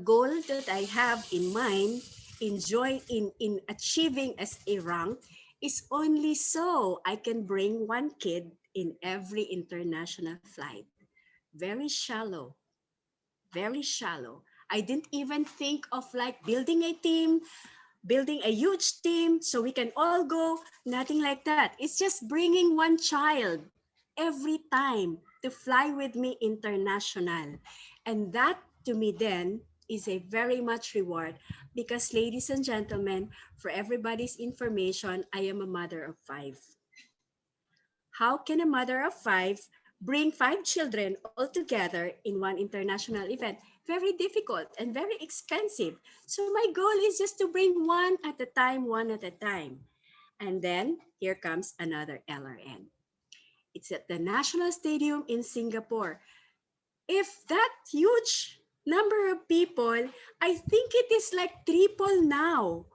E: goal that I have in mind in achieving as a rank is only so I can bring one kid in every international flight. Very shallow, very shallow. I didn't even think of like building a team, building a huge team so we can all go, nothing like that. It's just bringing one child every time to fly with me international. And that to me then is a very much reward because, ladies and gentlemen, for everybody's information, I am a mother of 5. How can a mother of 5 bring 5 children all together in one international event? Very difficult and very expensive. So my goal is just to bring one at a time, one at a time. And then here comes another LRN. It's at the National Stadium in Singapore. If that huge number of people, I think it is like triple now.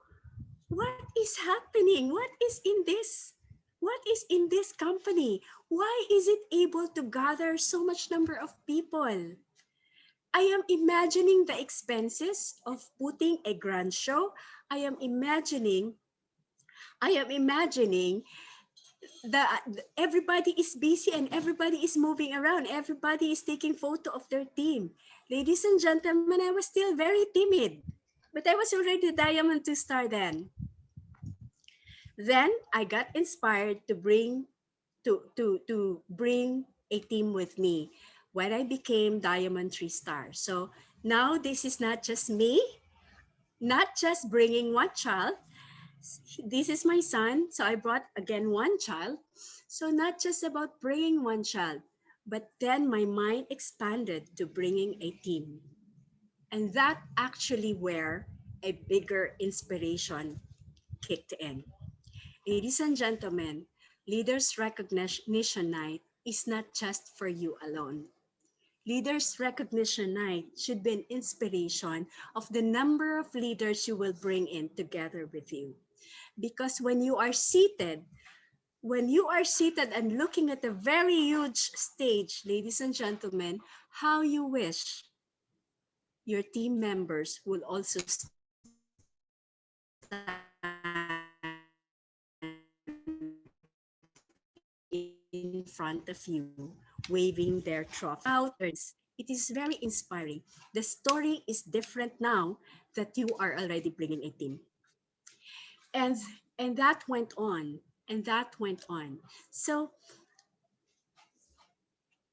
E: What is happening? What is in this? What is in this company? Why is it able to gather so much number of people? I am imagining the expenses of putting a grand show. I am imagining the everybody is busy and everybody is moving around. Everybody is taking photo of their team. Ladies and gentlemen, I was still very timid, but I was already Diamond 2-star then. Then I got inspired to bring a team with me when I became Diamond 3-star. So now this is not just me, not just bringing one child. This is my son. So I brought again one child. So not just about bringing one child, but then my mind expanded to bringing a team. And that actually where a bigger inspiration kicked in. Ladies and gentlemen, Leaders Recognition Nite is not just for you alone. Leaders Recognition Nite should be an inspiration of the number of leaders you will bring in together with you. Because when you are seated and looking at a very huge stage, ladies and gentlemen, how you wish your team members will also in front of you, waving their trophy. It is very inspiring. The story is different now that you are already bringing a team. And that went on, and that went on. So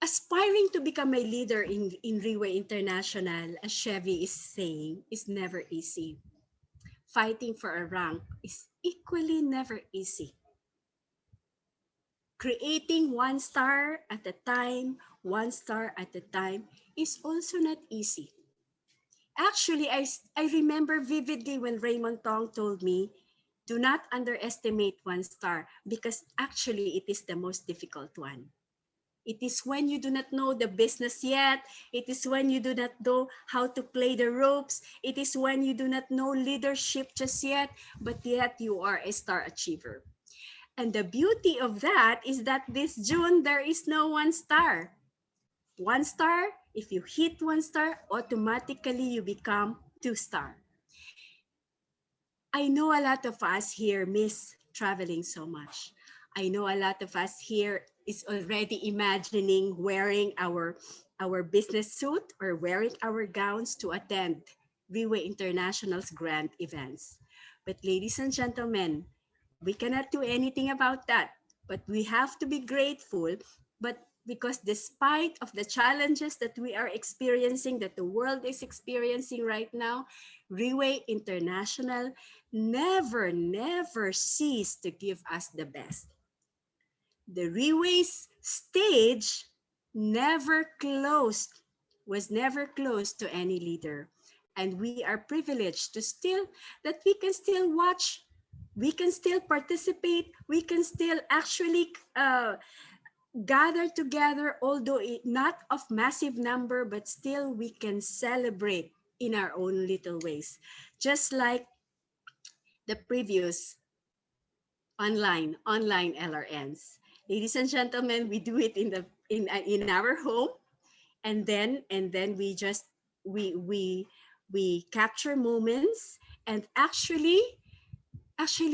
E: aspiring to become a leader in Riway International, as Chevy is saying, is never easy. Fighting for a rank is equally never easy. Creating one star at a time, one star at a time, is also not easy. Actually, I remember vividly when Raymond Tong told me, do not underestimate one star because actually it is the most difficult one. It is when you do not know the business yet. It is when you do not know how to play the ropes. It is when you do not know leadership just yet, but yet you are a star achiever. And the beauty of that is that this June, there is no one star. One star, if you hit one star, automatically you become two star. I know a lot of us here miss traveling so much. I know a lot of us here is already imagining wearing our business suit or wearing our gowns to attend Riway International's grand events. But ladies and gentlemen, we cannot do anything about that. But we have to be grateful. But because despite of the challenges that we are experiencing, that the world is experiencing right now, Riway International never cease to give us the best. The Riway's stage never closed, was never closed to any leader. And we are privileged to still, that we can still watch, we can still participate, we can still actually gather together, although not of massive number, but still we can celebrate in our own little ways. Just like the previous online LRNs. Ladies and gentlemen, we do it in our home, and then we capture moments, and actually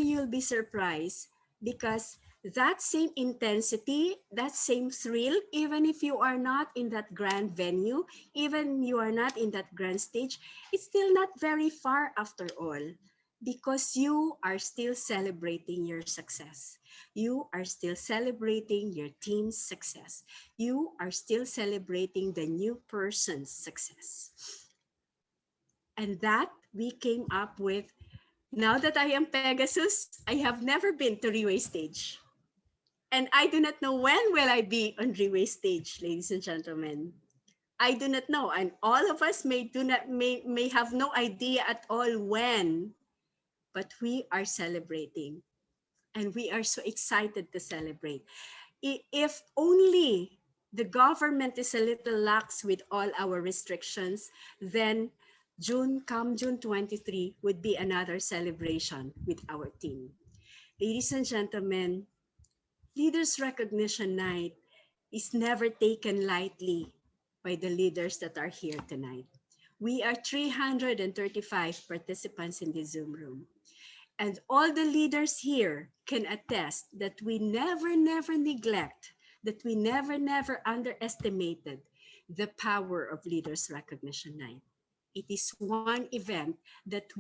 E: you'll be surprised because that same intensity, that same thrill, even if you are not in that grand venue, even you are not in that grand stage, it's still not very far after all, because you are still celebrating your success. You are still celebrating your team's success. You are still celebrating the new person's success. And that we came up with. Now that I am Pegasus, I have never been to Riway stage. And I do not know when will I be on Riway stage, ladies and gentlemen. I do not know. And all of us may have no idea at all when, but we are celebrating. And we are so excited to celebrate. If only the government is a little lax with all our restrictions, then come June 23 would be another celebration with our team. Ladies and gentlemen, Leaders Recognition Night is never taken lightly by the leaders that are here tonight. We are 335 participants in the Zoom room. And all the leaders here can attest that we never neglect, that we never underestimated the power of Leaders Recognition Night. It is one event that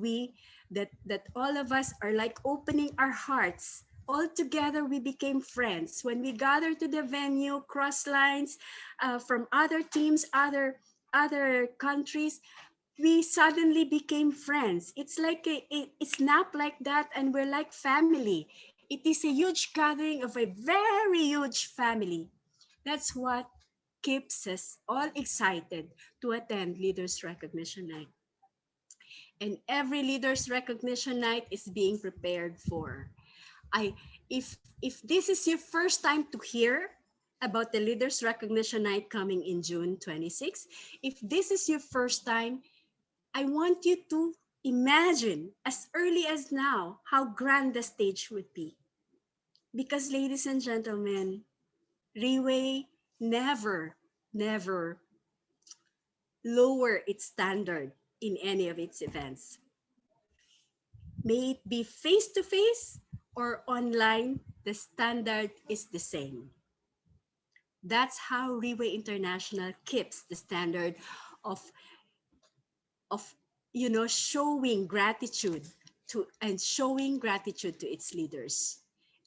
E: all of us are like opening our hearts. All together we became friends. When we gathered to the venue, cross lines from other teams, other countries, we suddenly became friends. It's like a snap like that, and we're like family. It is a huge gathering of a very huge family. That's what keeps us all excited to attend Leaders Recognition Night. And every Leaders Recognition Night is being prepared for. If this is your first time to hear about the Leaders Recognition Night coming in June 26, if this is your first time, I want you to imagine as early as now how grand the stage would be. Because ladies and gentlemen, Riway never lower its standard in any of its events. May it be face-to-face or online, the standard is the same. That's how Riway International keeps the standard of of showing gratitude to its leaders.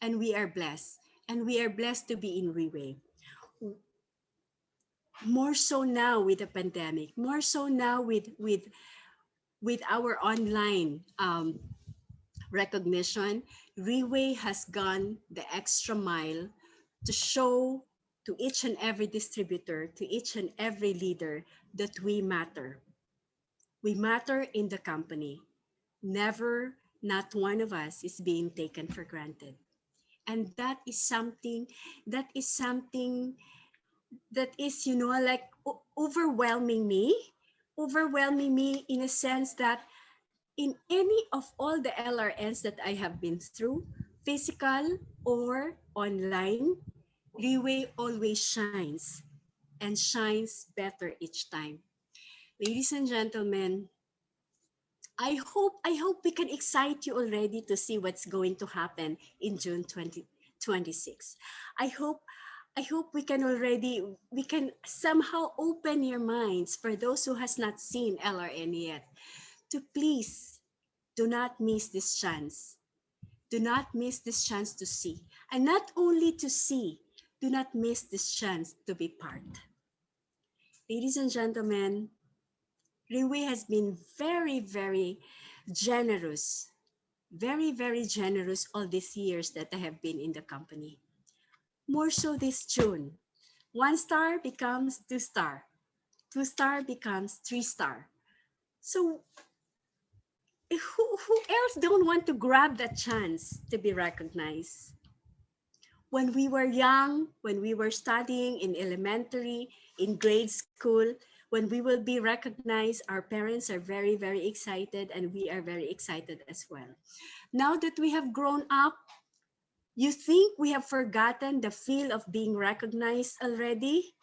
E: And we are blessed. And we are blessed to be in Riway. More so now with the pandemic, more so now with our online recognition. Riway has gone the extra mile to show to each and every distributor, to each and every leader, that we matter. We matter in the company. Never, not one of us is being taken for granted. And that is something that is, like overwhelming me in a sense that in any of all the LRNs that I have been through, physical or online, Riway always shines and shines better each time. Ladies and gentlemen, I hope we can excite you already to see what's going to happen in June 2026. I hope we can somehow open your minds for those who has not seen LRN yet, to please do not miss this chance. Do not miss this chance to see. And not only to see, do not miss this chance to be part. Ladies and gentlemen, Riway has been very, very generous, very generous all these years that I have been in the company. More so this June. 1 star becomes 2 star. 2 star becomes 3 star. So who else don't want to grab that chance to be recognized? When we were young, when we were studying in elementary, in grade school, when we will be recognized, our parents are very, very excited, and we are very excited as well. Now that we have grown up, you think we have forgotten the feel of being recognized already?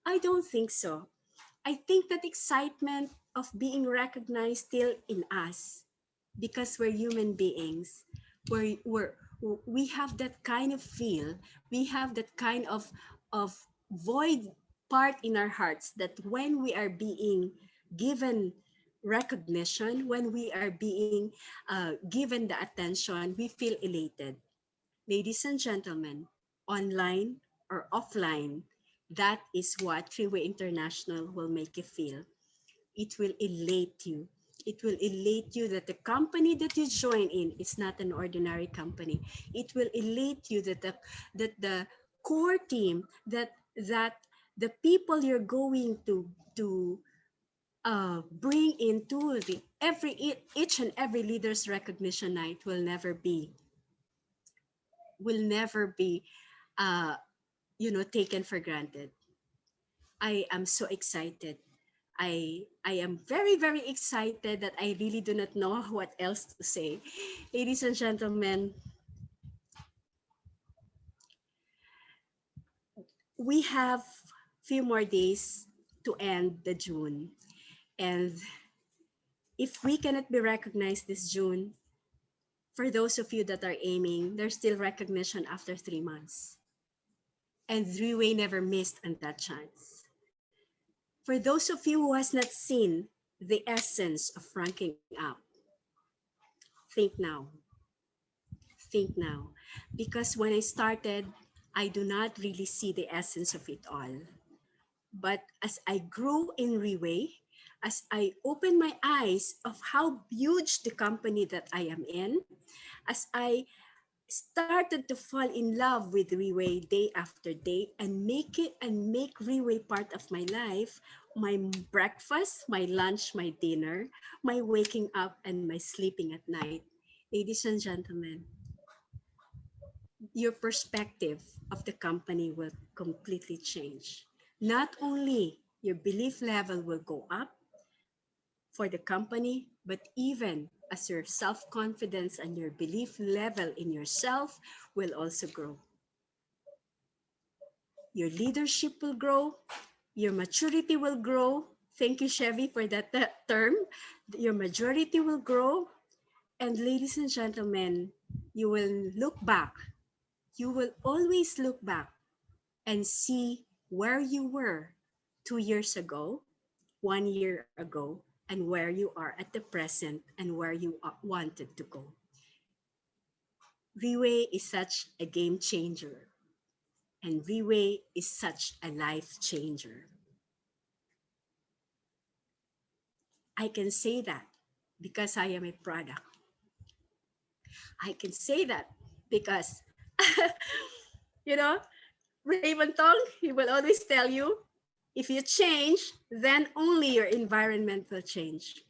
E: I don't think so. I think that excitement of being recognized still in us, because we're human beings. We have that kind of feel. We have that kind of void part in our hearts, that when we are being given recognition, when we are being given the attention, we feel elated. Ladies and gentlemen, online or offline, that is what Freeway International will make you feel. It will elate you. It will elate you that the company that you join in is not an ordinary company. It will elate you that the core team, that the people you're going to bring into each and every leaders recognition night will never be taken for granted. I am so excited. I am very, very excited that I really do not know what else to say. Ladies and gentlemen, we have few more days to end the June. And if we cannot be recognized this June, for those of you that are aiming, there's still recognition after 3 months. And Riway never missed on that chance. For those of you who has not seen the essence of ranking up, think now. Think now. Because when I started, I do not really see the essence of it all. But as I grew in Riway, as I opened my eyes of how huge the company that I am in, as I started to fall in love with Riway day after day, and make Riway part of my life, my breakfast, my lunch, my dinner, my waking up, and my sleeping at night. Ladies and gentlemen, your perspective of the company will completely change. Not only your belief level will go up for the company, but even as your self-confidence and your belief level in yourself will also grow. Your leadership will grow, your maturity will grow. Thank you, Chevy, for that term. Your maturity will grow. And ladies and gentlemen, you will always look back and see where you were 2 years ago, 1 year ago, and where you are at the present and where you wanted to go. Riway is such a game changer, and Riway is such a life changer. I can say that because I am a product. I can say that because, you know, Raymond Tong, he will always tell you, if you change, then only your environment will change.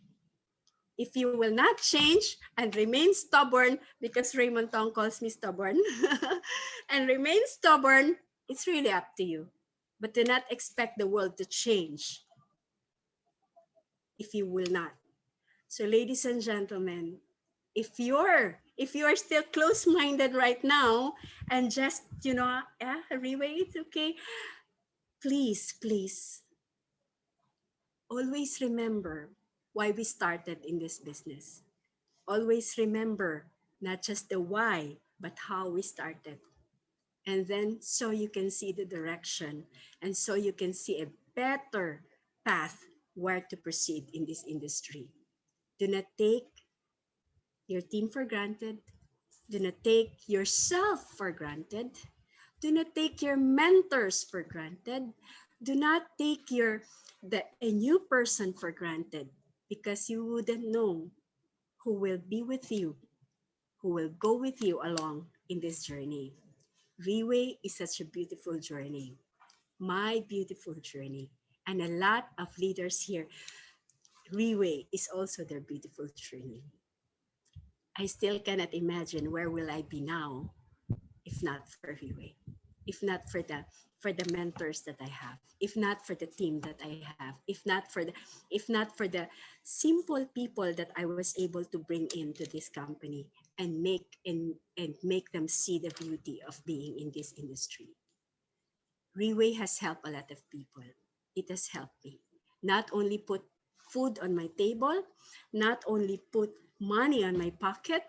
E: If you will not change and remain stubborn, because Raymond Tong calls me stubborn, and remain stubborn, it's really up to you. But do not expect the world to change if you will not. So ladies and gentlemen, if you're still close-minded right now and just, Riway, it's okay. Please, always remember why we started in this business. Always remember not just the why, but how we started. And then so you can see the direction and so you can see a better path where to proceed in this industry. Do not take your team for granted. Do not take yourself for granted. Do not take your mentors for granted. Do not take a new person for granted, because you wouldn't know who will be with you, who will go with you along in this journey. Riway is such a beautiful journey, my beautiful journey. And a lot of leaders here, Riway is also their beautiful journey. I still cannot imagine where will I be now if not for Riway, if not for the mentors that I have, if not for the team that I have, if not for the simple people that I was able to bring into this company and make them see the beauty of being in this industry. Riway has helped a lot of people. It has helped me not only put food on my table, not only put money on my pocket,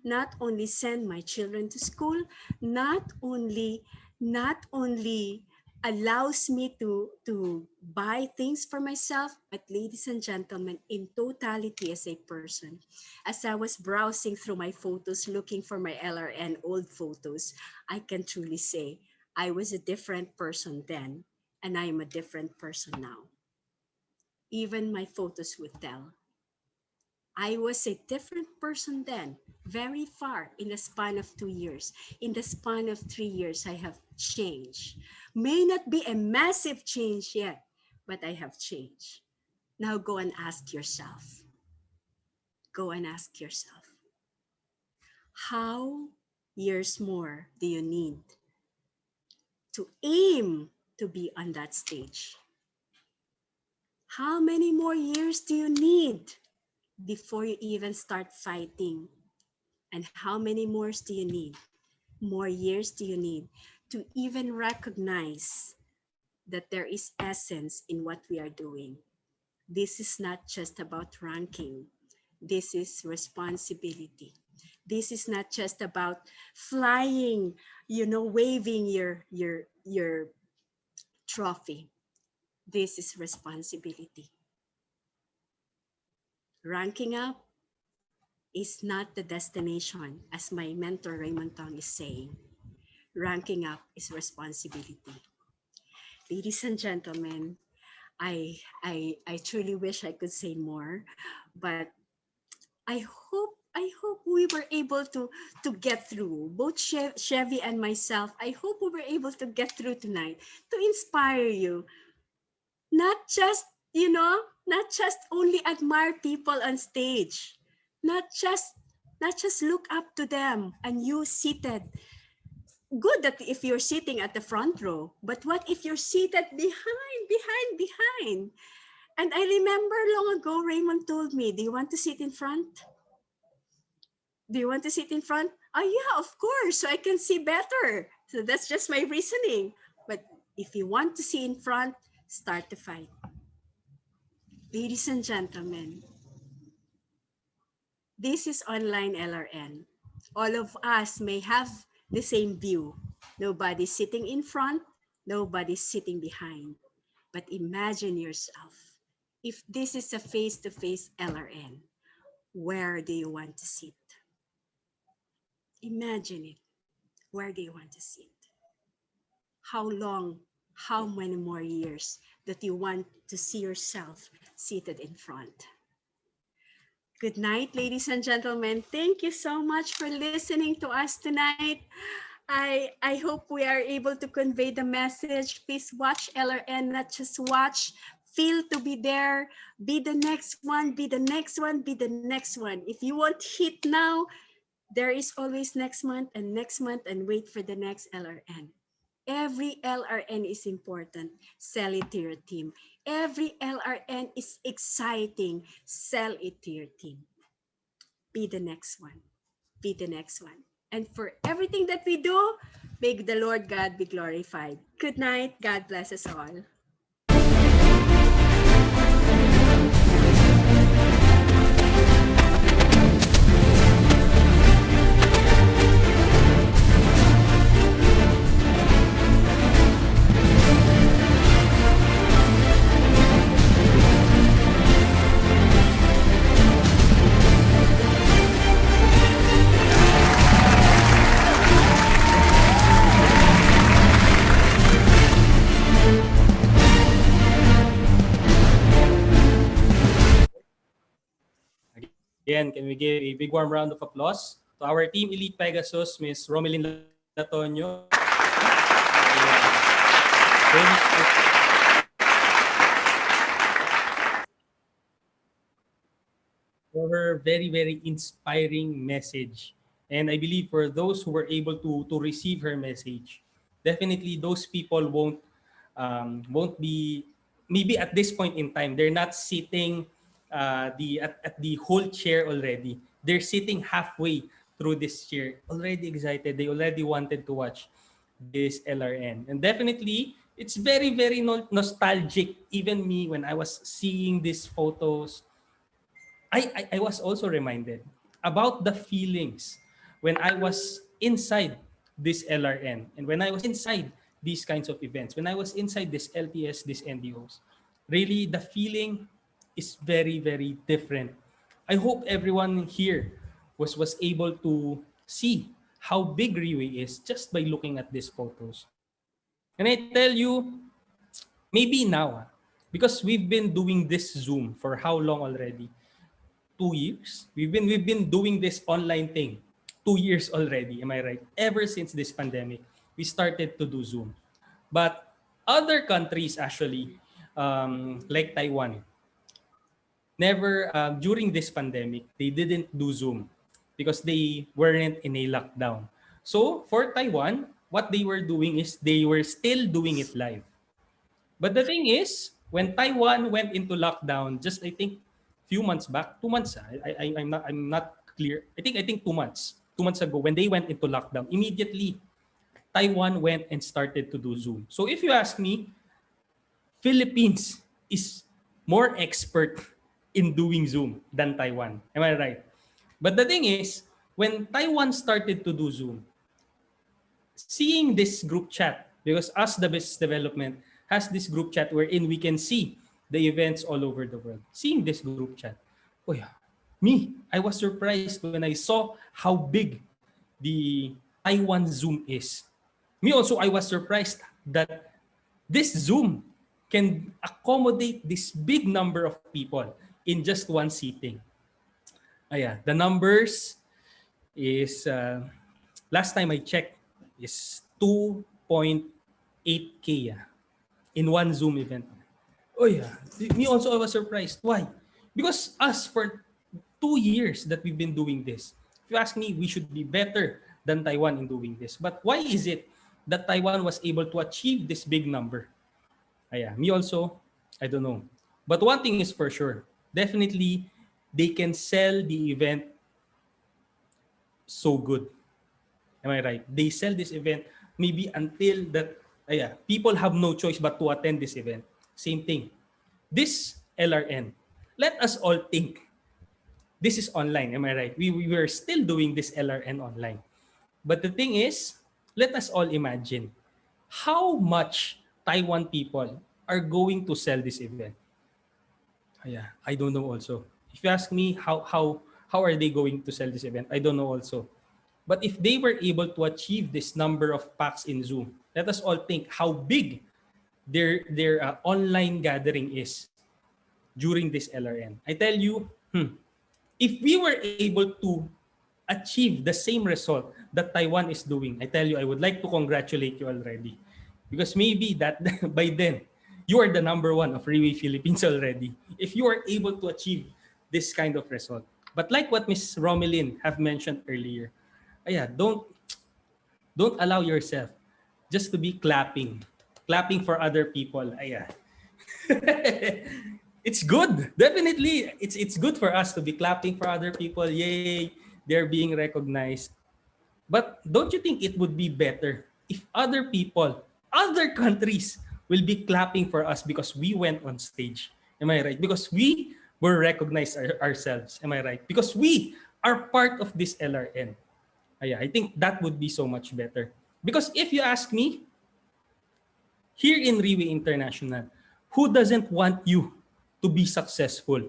E: not only send my children to school, not only allows me to buy things for myself, but ladies and gentlemen, in totality as a person, as I was browsing through my photos, looking for my LRN old photos, I can truly say I was a different person then, and I am a different person now. Even my photos would tell. I was a different person then, very far in the span of 2 years. In the span of 3 years, I have changed. May not be a massive change yet, but I have changed. Now go and ask yourself. Go and ask yourself. How years more do you need to aim to be on that stage? How many more years do you need before you even start fighting? And how many more do you need? More years do you need to even recognize that there is essence in what we are doing? This is not just about ranking. This is responsibility. This is not just about flying, waving your trophy. This is responsibility. Ranking up is not the destination, as my mentor Raymond Tong is saying. Ranking up is responsibility. Ladies and gentlemen, I truly wish I could say more, but I hope we were able to get through, both Chevy and myself. I hope we were able to get through tonight to inspire you. Not just, not just only admire people on stage, not just look up to them and you seated. Good that if you're sitting at the front row, but what if you're seated behind? And I remember long ago, Raymond told me, do you want to sit in front? Do you want to sit in front? Oh yeah, of course, so I can see better. So that's just my reasoning. But if you want to see in front, start the fight. Ladies and gentlemen, this is online LRN. All of us may have the same view. Nobody sitting in front, Nobody's sitting behind. But imagine yourself, if this is a face-to-face LRN, where do you want to sit? Imagine it. Where do you want to sit? How long, how many more years that you want to see yourself seated in front? Good night, ladies and gentlemen. Thank you so much for listening to us tonight. I hope we are able to convey the message. Please watch LRN, not just watch. Feel to be there. Be the next one, be the next one, be the next one. If you won't hit now, there is always next month and wait for the next LRN. Every LRN is important. Sell it to your team. Every LRN is exciting. Sell it to your team. Be the next one. Be the next one. And for everything that we do, may the Lord God be glorified. Good night. God bless us all.
B: Again, can we give a big warm round of applause to our Team Elite Pegasus, Miss Romelyn Latonio. For her very, very inspiring message. And I believe for those who were able to receive her message, definitely those people won't be, maybe at this point in time, they're not sitting at the whole chair already. They're sitting halfway through this chair, already excited. They already wanted to watch this LRN. And definitely, it's very, very nostalgic. Even me, when I was seeing these photos, I was also reminded about the feelings when I was inside this LRN and when I was inside these kinds of events, when I was inside this LTS, these NDOs. Really, the feeling is very, very different. I hope everyone here was able to see how big Riway is just by looking at these photos. And I tell you, maybe now, because we've been doing this Zoom for how long already? 2 years. We've been doing this online thing 2 years already. Am I right? Ever since this pandemic, we started to do Zoom. But other countries actually, like Taiwan, never during this pandemic they didn't do Zoom because they weren't in a lockdown. So for Taiwan, what they were doing is they were still doing it live. But the thing is, when Taiwan went into lockdown, just I think few months back, 2 months. I'm not clear. I think 2 months. 2 months ago, when they went into lockdown, immediately Taiwan went and started to do Zoom. So if you ask me, Philippines is more expert in doing Zoom than Taiwan. Am I right? But the thing is, when Taiwan started to do Zoom, seeing this group chat, because us, the business development, has this group chat wherein we can see the events all over the world. Seeing this group chat, oh yeah, I was surprised when I saw how big the Taiwan Zoom is. Me also, I was surprised that this Zoom can accommodate this big number of people in just one seating. The numbers is last time I checked is 2.8K in one Zoom event. Oh yeah, me also I was surprised. Why? Because us for 2 years that we've been doing this. If you ask me, we should be better than Taiwan in doing this. But why is it that Taiwan was able to achieve this big number? Me also, I don't know. But one thing is for sure, definitely they can sell the event so good. Am I right? They sell this event maybe until that people have no choice but to attend this event. Same thing. This LRN, let us all think this is online. Am I right? We were still doing this LRN online. But the thing is, let us all imagine how much Taiwan people are going to sell this event? Yeah, I don't know also. If you ask me how are they going to sell this event, I don't know also. But if they were able to achieve this number of packs in Zoom, let us all think how big their online gathering is during this LRN. I tell you, if we were able to achieve the same result that Taiwan is doing, I tell you, I would like to congratulate you already. Because maybe that by then, you are the number one of Riway Philippines already. If you are able to achieve this kind of result. But like what Miss Romelyn have mentioned earlier, yeah, don't allow yourself just to be clapping for other people. Yeah. It's good. Definitely, it's good for us to be clapping for other people. Yay, they're being recognized. But don't you think it would be better if other people, other countries will be clapping for us because we went on stage? Am I right? Because we were recognized ourselves. Am I right? Because we are part of this LRN. Yeah, I think that would be so much better. Because if you ask me, here in Riway International, who doesn't want you to be successful?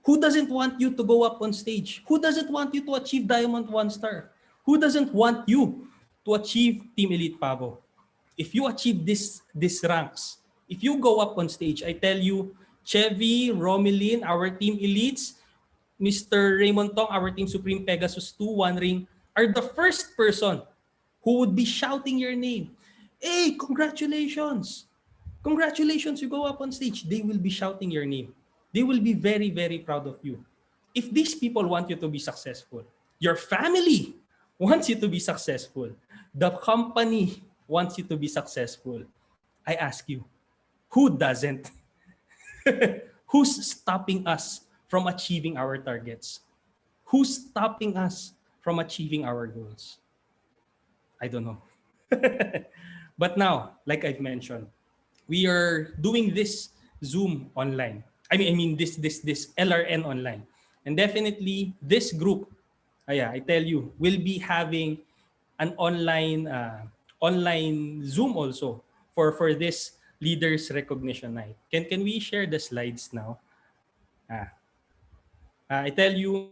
B: Who doesn't want you to go up on stage? Who doesn't want you to achieve Diamond 1 star? Who doesn't want you to achieve Team Elite Pavo? If you achieve this ranks, if you go up on stage, I tell you, Chevy, Romelyn, our Team Elites, Mr. Raymond Tong, our Team Supreme Pegasus 2, One Ring, are the first person who would be shouting your name. Hey, congratulations! Congratulations, you go up on stage. They will be shouting your name. They will be very, very proud of you. If these people want you to be successful, your family wants you to be successful, the company wants you to be successful, I ask you, who doesn't? Who's stopping us from achieving our targets? Who's stopping us from achieving our goals? I don't know. But now, like I've mentioned, we are doing this Zoom online. I mean this LRN online. And definitely this group, yeah, I tell you, will be having an online Zoom also for this Leaders Recognition Night. Can we share the slides now? Ah, I tell you,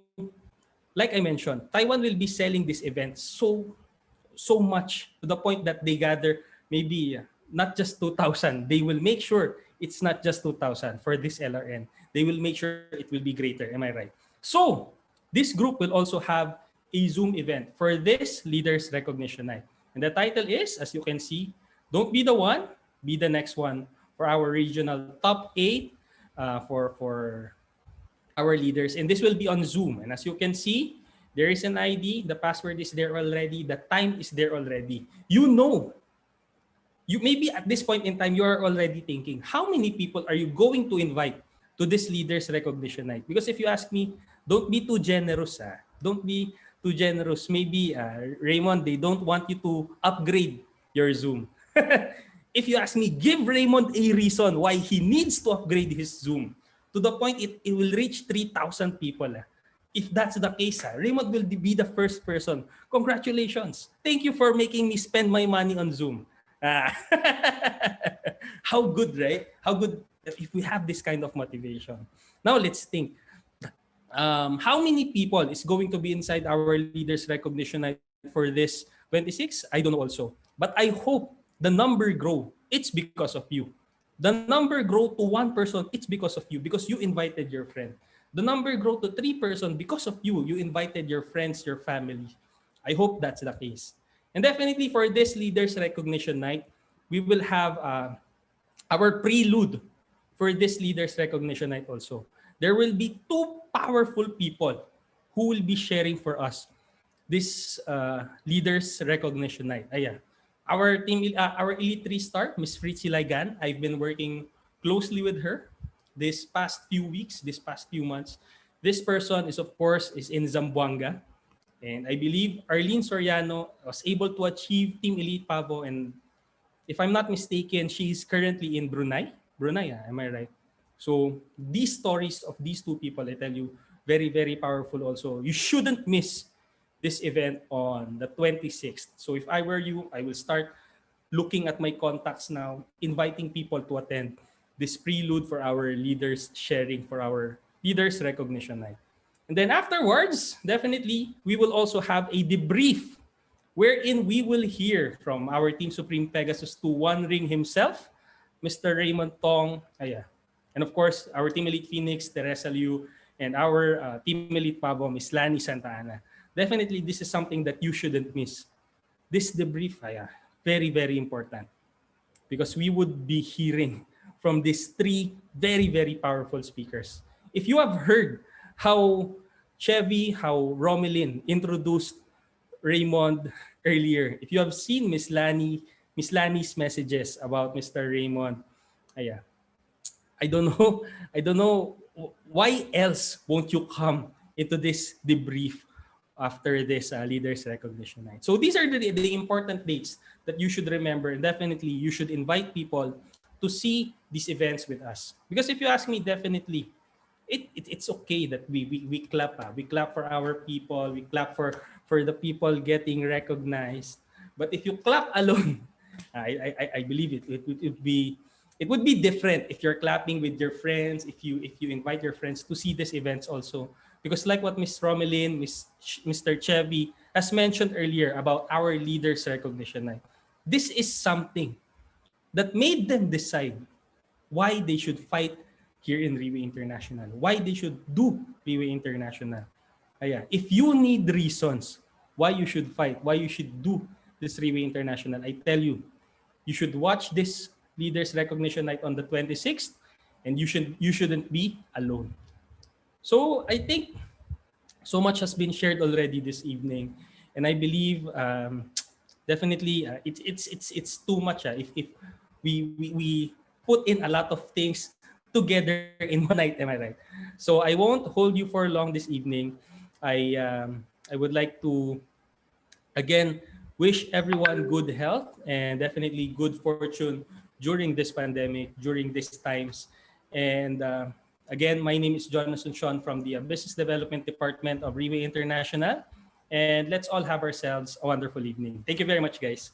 B: like I mentioned, Taiwan will be selling this event so much to the point that they gather maybe not just 2,000. They will make sure it's not just 2,000 for this LRN. They will make sure it will be greater. Am I right? So this group will also have a Zoom event for this Leaders Recognition Night. And the title is, as you can see, Don't Be the One, Be the Next One, for our regional top 8 for our leaders. And this will be on Zoom. And as you can see, there is an ID, the password is there already, the time is there already. You know, you maybe at this point in time, you are already thinking, how many people are you going to invite to this Leaders Recognition Night? Because if you ask me, don't be too generous. Don't be too generous. Maybe, Raymond, they don't want you to upgrade your Zoom. If you ask me, give Raymond a reason why he needs to upgrade his Zoom to the point it will reach 3,000 people. If that's the case, Raymond will be the first person. Congratulations. Thank you for making me spend my money on Zoom. How good, right? How good if we have this kind of motivation. Now let's think. How many people is going to be inside our Leaders Recognition Night for this 26? I don't know also. But I hope the number grow. It's because of you. The number grow to 1%, it's because of you, because you invited your friend. The number grow to 3% because of you. You invited your friends, your family. I hope that's the case. And definitely for this Leaders Recognition Night, we will have our prelude for this Leaders Recognition Night also. There will be two powerful people who will be sharing for us this Leaders Recognition Night. Ayan. Our Elite 3-star, Miss Fritzy Ligan, I've been working closely with her this past few weeks, this past few months. This person is, of course, is in Zamboanga. And I believe Arlene Soriano was able to achieve Team Elite Pavo. And if I'm not mistaken, she's currently in Brunei. Brunei, am I right? So these stories of these two people, I tell you, very, very powerful also. You shouldn't miss this event on the 26th. So if I were you, I will start looking at my contacts now, inviting people to attend this prelude for our leaders sharing for our Leaders Recognition Night. And then afterwards, definitely, we will also have a debrief wherein we will hear from our Team Supreme Pegasus to One Ring himself, Mr. Raymond Tong. And of course, our Team Elite Phoenix, Teresa Liu, and our Team Elite Pavo, Miss Lani Santa Ana. Definitely, this is something that you shouldn't miss. This debrief, very, very important because we would be hearing from these three very, very powerful speakers. If you have heard how how Romelyn introduced Raymond earlier, if you have seen Miss Lani's messages about Mr. Raymond, yeah, I don't know, I don't know why else won't you come into this debrief after this Leaders Recognition Night. So these are the important dates that you should remember, and definitely you should invite people to see these events with us. Because if you ask me, definitely, it's okay that we clap. We clap for our people. We clap for the people getting recognized. But if you clap alone, I believe it would be different if you're clapping with your friends, if you invite your friends to see these events also. Because like what Miss Romelyn, Mr. Chevy has mentioned earlier about our Leaders Recognition Night, this is something that made them decide why they should fight here in Riway International, why they should do Riway International. If you need reasons why you should fight, why you should do this Riway International, I tell you, you should watch this Leaders Recognition Night on the 26th, and you shouldn't be alone. So I think so much has been shared already this evening, and I believe definitely it's too much. If we put in a lot of things together in one night, am I right? So I won't hold you for long this evening. I would like to again wish everyone good health and definitely good fortune during this pandemic, during these times. And again, my name is Jonathan Sean from the Business Development Department of Riway International. And let's all have ourselves a wonderful evening. Thank you very much, guys.